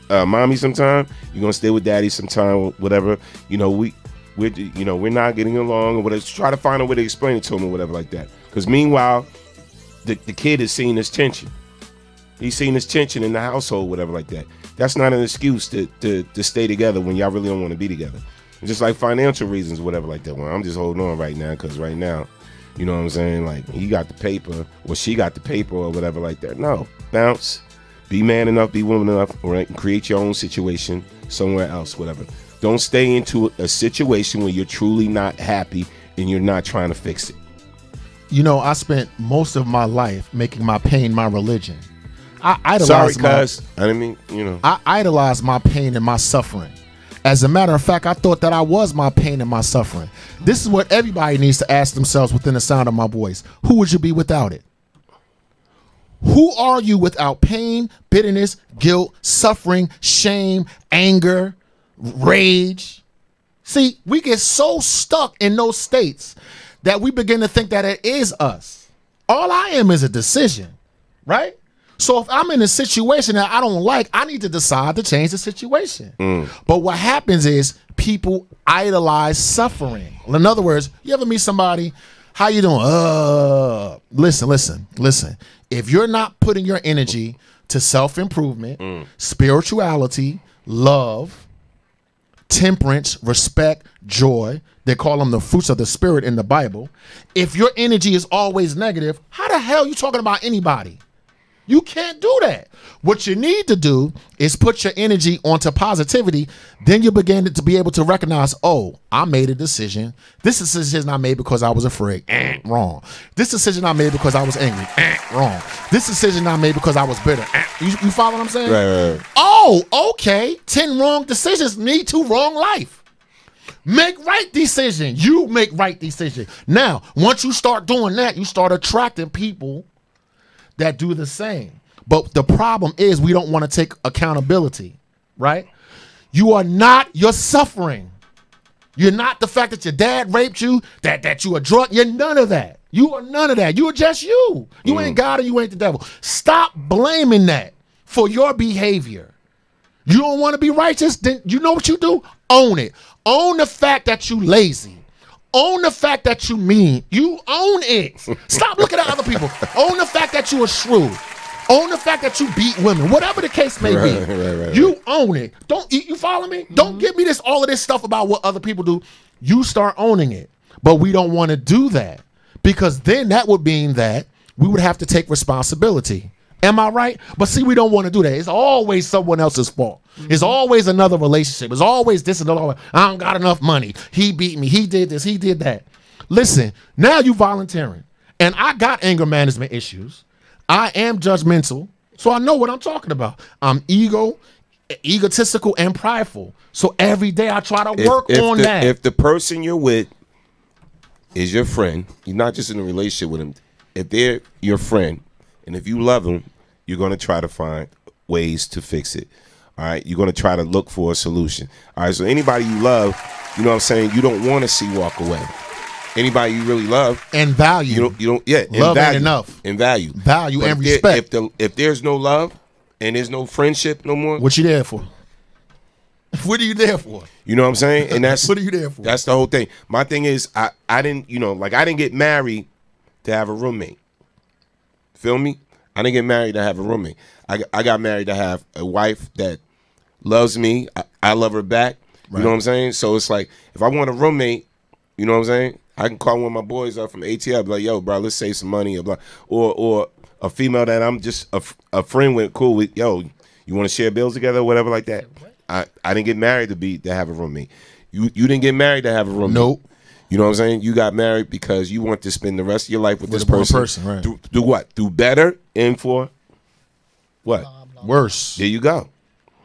mommy sometime. You're going to stay with daddy sometime, whatever. You know, we're not getting along or whatever. Just try to find a way to explain it to him or whatever like that. Because meanwhile, the kid is seeing this tension. He's seeing this tension in the household, whatever like that. That's not an excuse to stay together when y'all really don't want to be together. It's just like financial reasons, whatever like that. Well, I'm just holding on right now because right now, you know what I'm saying? Like, he got the paper or she got the paper or whatever like that. No, bounce. Be man enough, be woman enough, right? And create your own situation somewhere else, whatever. Don't stay into a situation where you're truly not happy and you're not trying to fix it.
You know, I spent most of my life making my pain my religion. I idolize I idolize my pain and my suffering. As a matter of fact, I thought that I was my pain and my suffering. This is what everybody needs to ask themselves within the sound of my voice. Who would you be without it? Who are you without pain, bitterness, guilt, suffering, shame, anger, rage? See, we get so stuck in those states that we begin to think that it is us. All I am is a decision, right? So if I'm in a situation that I don't like, I need to decide to change the situation. But what happens is people idolize suffering. In other words, you ever meet somebody, how you doing? Listen. If you're not putting your energy to self-improvement, spirituality, love, temperance, respect, joy, they call them the fruits of the spirit in the Bible. If your energy is always negative, how the hell are you talking about anybody? You can't do that. What you need to do is put your energy onto positivity. Then you begin to be able to recognize, oh, I made a decision. This decision I made because I was afraid. Wrong. This decision I made because I was angry. Wrong. This decision I made because I was bitter. You follow what I'm saying?
Right.
Oh, okay. 10 wrong decisions need to wrong life. Make right decision. You make right decision. Now, once you start doing that, you start attracting people that do the same. But the problem is we don't want to take accountability, right? You are not your suffering. You're not the fact that your dad raped you, that you are drunk. You're none of that. You are none of that. You are just you. You ain't God and you ain't the devil. Stop blaming that for your behavior. You don't want to be righteous? Then you know what you do? Own it. Own the fact that you lazy. Own the fact that you mean. You own it. Stop looking at other people. Own the fact that you are shrewd. Own the fact that you beat women. Whatever the case may be. Right. You own it. You follow me? Don't give me all of this stuff about what other people do. You start owning it. But we don't want to do that. Because then that would mean that we would have to take responsibility. Am I right? But see, we don't want to do that. It's always someone else's fault. It's always another relationship. It's always this and that. I don't got enough money. He beat me. He did this. He did that. Listen, now you volunteering. And I got anger management issues. I am judgmental. So I know what I'm talking about. I'm egotistical and prideful. So every day I try to work on that.
If the person you're with is your friend, you're not just in a relationship with them. If they're your friend, and if you love them, you're going to try to find ways to fix it. All right. You're going to try to look for a solution. All right. So anybody you love, you know what I'm saying, you don't want to see walk away. Anybody you really love
and value.
You don't
love ain't enough.
And value.
Value and respect.
If there's no love and there's no friendship no more.
What you there for? What are you there for?
You know what I'm saying? And that's
what are you there for?
That's the whole thing. My thing is I didn't get married to have a roommate. Feel me? I didn't get married to have a roommate. I got married to have a wife that loves me. I love her back. Right. You know what I'm saying? So it's like, if I want a roommate, you know what I'm saying? I can call one of my boys up from ATL, be like, yo, bro, let's save some money. Or a female that I'm just a friend with, cool with, yo, you want to share bills together or whatever like that? I didn't get married to have a roommate. You didn't get married to have a roommate.
Nope.
You know what I'm saying? You got married because you want to spend the rest of your life with this person.
Right.
Do what? Do better and for what?
Worse.
There you go.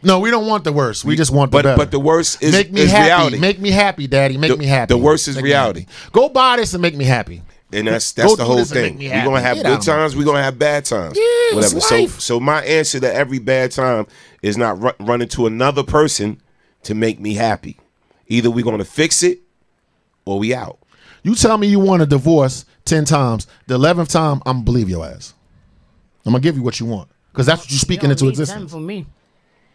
No, we don't want the worst. We just want the better.
But the worst is
happy.
reality.
Make me happy, Daddy. Make me happy.
The worst is reality.
Go buy this and make me happy.
And that's the whole thing. We're gonna have good times. We're gonna have bad times.
Yeah,
whatever. So my answer to every bad time is not running to another person to make me happy. Either we're gonna fix it or we out.
You tell me you want a divorce 10 times. The 11th time, I'm gonna believe your ass. I'm gonna give you what you want because that's what you're speaking into existence.
For me.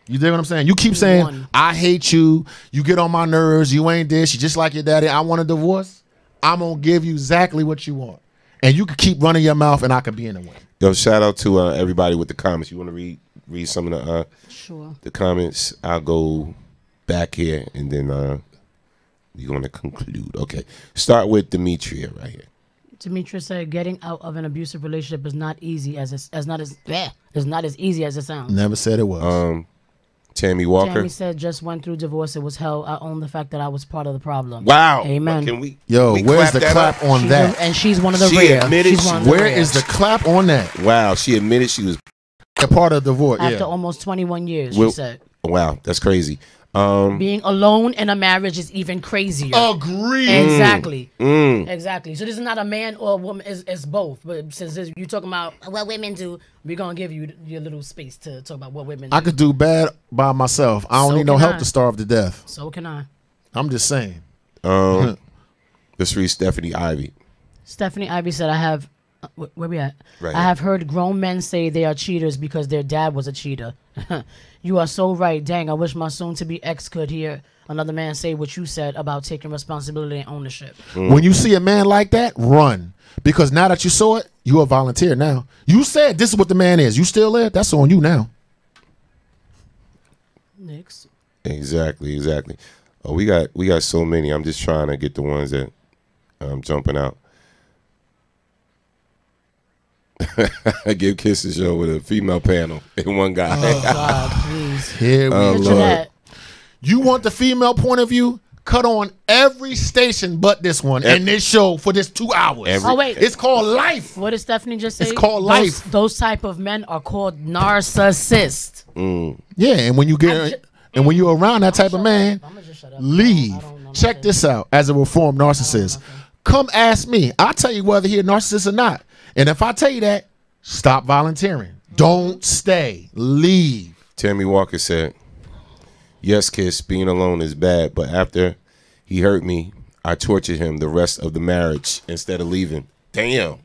You dig what I'm saying? You keep saying, I hate you. You get on my nerves. You ain't this. You just like your daddy. I want a divorce. I'm going to give you exactly what you want. And you can keep running your mouth and I could be in the way.
Yo, shout out to everybody with the comments. You want to read some of the the comments? I'll go back here and then you're going to conclude. Okay. Start with Demetria right here.
Demetria said, "Getting out of an abusive relationship is not easy it's not as easy as it sounds."
Never said it was.
Tammy Walker.
Tammy said, "Just went through divorce. It was hell. I own the fact that I was part of the problem."
Wow.
Amen.
Can we?
Where's the clap on that?
And she's one of the
She
rare.
admitted
Where is the clap on that?
Wow. She admitted she was
a part of the divorce.
After almost 21 years, she said.
Wow, that's crazy.
Being alone in a marriage is even crazier.
Agree.
Exactly. Exactly. So this is not a man or a woman. It's both. But since you're talking about what women do, we're going to give you your little space to talk about what women do.
I could do bad by myself. I don't need no help to starve to death.
So can I.
I'm just saying.
Let's read Stephanie Ivy.
Stephanie Ivy said, I have... Where we at?
Right
I have heard grown men say they are cheaters because their dad was a cheater. You are so right. Dang, I wish my soon-to-be ex could hear another man say what you said about taking responsibility and ownership.
When you see a man like that, run. Because now that you saw it, you a volunteer now. You said this is what the man is. You still there? That's on you now.
Next.
Exactly. Oh, we got so many. I'm just trying to get the ones that I'm jumping out. I give kisses show with a female panel and one guy.
Oh God, please.
Here we
go.
You want the female point of view? Cut on every station but this one and this show for this 2 hours.
Oh wait,
it's called life.
What did Stephanie just say?
It's called life.
Those type of men are called narcissists.
Yeah, and when you get and when you're around that type of man, leave. Check this out. As a reformed narcissist, come ask me. I'll tell you whether he a narcissist or not. And if I tell you that, stop volunteering. Don't stay. Leave.
Tammy Walker said, "Yes, Kiss, being alone is bad, but after he hurt me, I tortured him the rest of the marriage instead of leaving." Damn.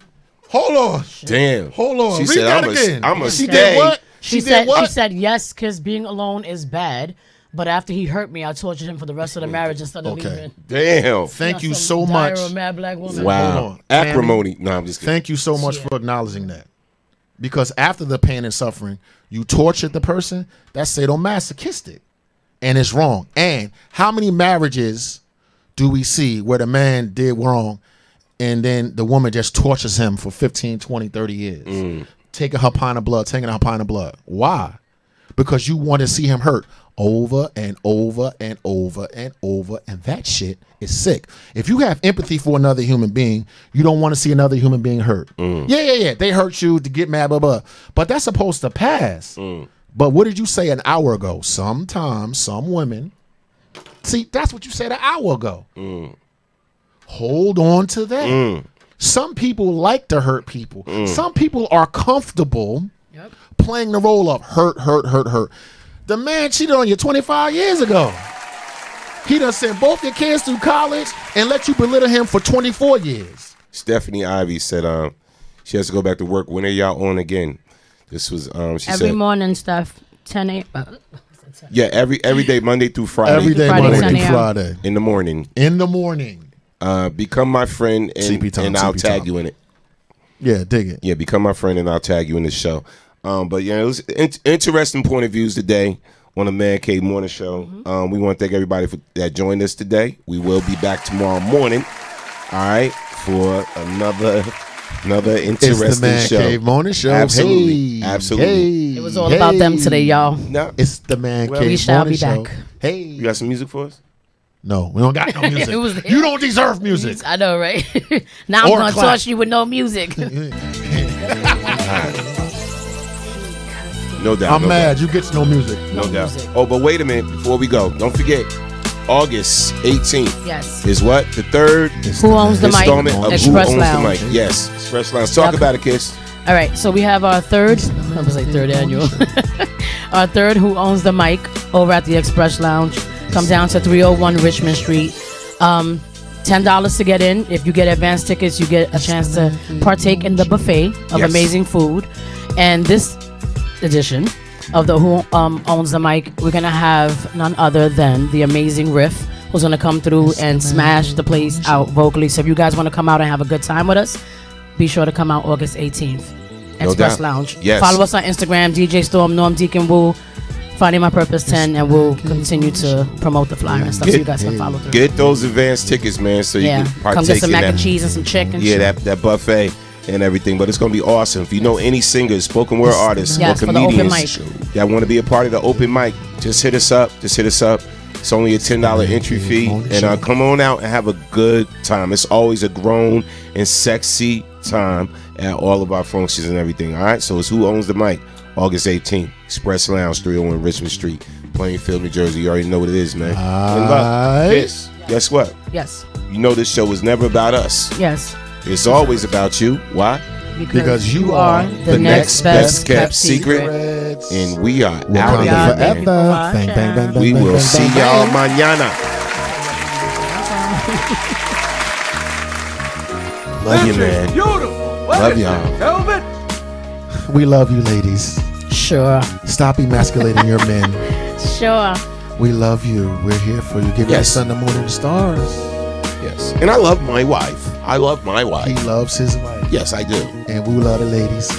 Hold on.
Damn.
Hold on.
She
Read
said,
that again.
I'm a
She
stay.
did what?
She said, yes, because being alone is bad. But after he hurt me, I tortured him for the rest of the marriage instead of leaving.
Damn.
Thank you so much.
Mad black woman.
Wow. Acrimony. No, I'm just kidding.
Thank you so much for acknowledging that. Because after the pain and suffering, you tortured the person. That's sadomasochistic. And it's wrong. And how many marriages do we see where the man did wrong and then the woman just tortures him for 15, 20, 30 years? Taking her pint of blood. Why? Because you want to see him hurt over and over and over and over, and that shit is sick. If you have empathy for another human being, you don't want to see another human being hurt. Yeah. They hurt you to get mad, blah, blah. But that's supposed to pass. But what did you say an hour ago? Sometimes some women, see, that's what you said an hour ago. Hold on to that. Some people like to hurt people. Some people are comfortable playing the role of hurt. The man cheated on you 25 years ago. He done sent both your kids through college and let you belittle him for 24 years.
Stephanie Ivy said she has to go back to work. When are y'all on again? This was she
every
said
morning stuff 10 a.m.
Yeah, every day, Monday through Friday.
Every day, Monday through Friday.
In the morning.
Become
my friend and I'll tag you in it.
Yeah, dig it.
Yeah, become my friend and I'll tag you in the show. But yeah, it was interesting point of views today on the Man Cave Morning Show. We want to thank everybody that joined us today. We will be back tomorrow morning. All right, for another interesting show.
It's the Man Cave Morning Show.
Absolutely,
Hey.
It was all about them today, y'all.
No,
it's the Man Cave
We shall
Morning
be
Show.
back.
Hey,
you got some music for us?
No, we don't got no music. You don't deserve music.
I know, right? Now I'm going to torch you with no music.
No doubt.
I'm mad. You get no music.
No doubt. Oh, but wait a minute before we go. Don't forget, August 18th.
Yes.
Is what? The third
Who Owns the Mic?
installment of
Express
Who Owns
Lounge.
the Mic. Yes. Express Lounge. Talk about it, Kiss.
All right, so we have our third annual. Our third Who Owns the Mic over at the Express Lounge. Come down to 301 Richmond Street. $10 to get in. If you get advance tickets, you get a chance to partake in the buffet of amazing food. And this edition of the Who Owns the Mic, we're going to have none other than the amazing Riff, who's going to come through and smash the place out vocally. So if you guys want to come out and have a good time with us, be sure to come out August 18th. Express Lounge.
Yes.
Follow us on Instagram, DJ Storm, Norm Deacon Woo, Finding My Purpose 10, and we'll continue to promote the flyer and stuff so you guys can follow through.
Get those advance tickets, man, so you can partake
come get some
in
mac
that.
and cheese and some chicken.
Yeah, that buffet and everything. But it's going to be awesome. If you know any singers, spoken word artists,
Yes,
or
for the open
comedians that want to be a part of the open mic, just hit us up. It's only a $10 entry fee. And come on out and have a good time. It's always a grown and sexy time at all of our functions and everything. All right? So it's Who Owns the Mic? August 18th. Express Lounge, 301 Richmond Street, Plainfield, New Jersey. You already know what it is, man. And look, Piss, guess what?
Yes.
You know this show was never about us.
Yes.
It's always about you. Why?
Because you are the next best kept secret.
And we are
Wakanda
out of here,
forever.
man.
Bang, bang, bang, bang,
We
bang,
will
bang,
see
bang,
y'all
bang.
mañana. Love you, man. Love y'all.
We love you, ladies.
Sure.
Stop emasculating your men.
Sure.
We love you. We're here for you. Give you the sun, the moon, and the stars.
Yes. And I love my wife.
He loves his wife.
Yes, I do.
And we love the ladies.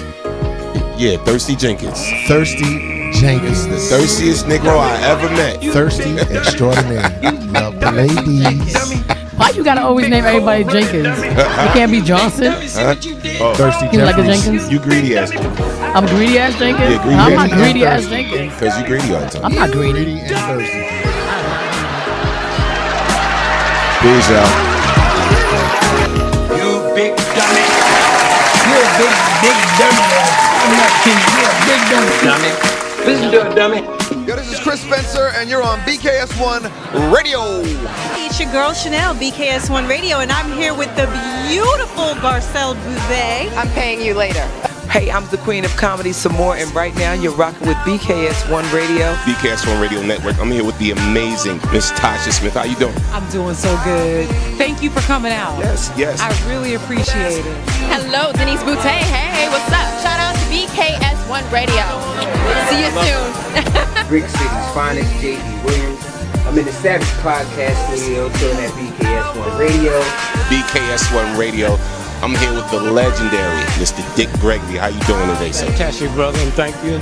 Yeah, Thirsty Jenkins.
Thirsty Jenkins.
The thirstiest Negro I ever met.
Thirsty extraordinary. Love the ladies.
Why you gotta always name everybody Jenkins? It can't be Johnson.
Oh.
Thirsty
You like a
Jeffries.
Jenkins?
You greedy ass.
I'm greedy ass Jenkins?
Yeah, greedy
I'm
ass
not greedy ass Jenkins.
Because you greedy all the time.
I'm not greedy.
Greedy and thirsty.
Peace out.
You big dummy. You're a big dummy. I'm not kidding. You're a big dummy. Listen to it, dummy.
Yo, this is Chris Spencer, and you're on BKS1 Radio.
It's your girl Chanel, BKS1 Radio, and I'm here with the beautiful Garcelle Bouvet.
I'm paying you later.
Hey, I'm the queen of comedy, some more, and right now you're rocking with BKS1 Radio.
BKS1 Radio Network. I'm here with the amazing Miss Tasha Smith. How you doing?
I'm doing so good. Thank you for coming out.
Yes.
I really appreciate it.
Hello, Denise Boutte. Hey, what's up? Shout out to BKS1 Radio. See you soon.
Brick City's finest, J.D. Williams. I'm in the Savage Podcast Studio, chilling at BKS1 Radio.
BKS1 Radio. I'm here with the legendary Mr. Dick Gregory. How you doing today, sir?
Fantastic, brother, and thank you.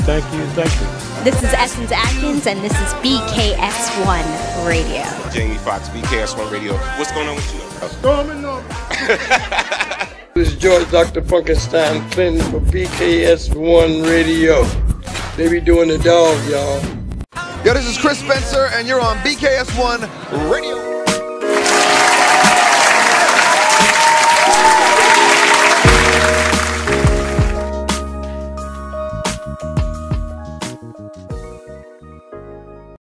This is Essence Atkins, and this is BKS1 Radio.
Jamie Foxx, BKS1 Radio. What's going on with you?
Storming up. This is George Dr. Funkenstein Clinton for BKS1 Radio. They be doing the dog, y'all.
Yo, this is Chris Spencer, and you're on BKS1 Radio.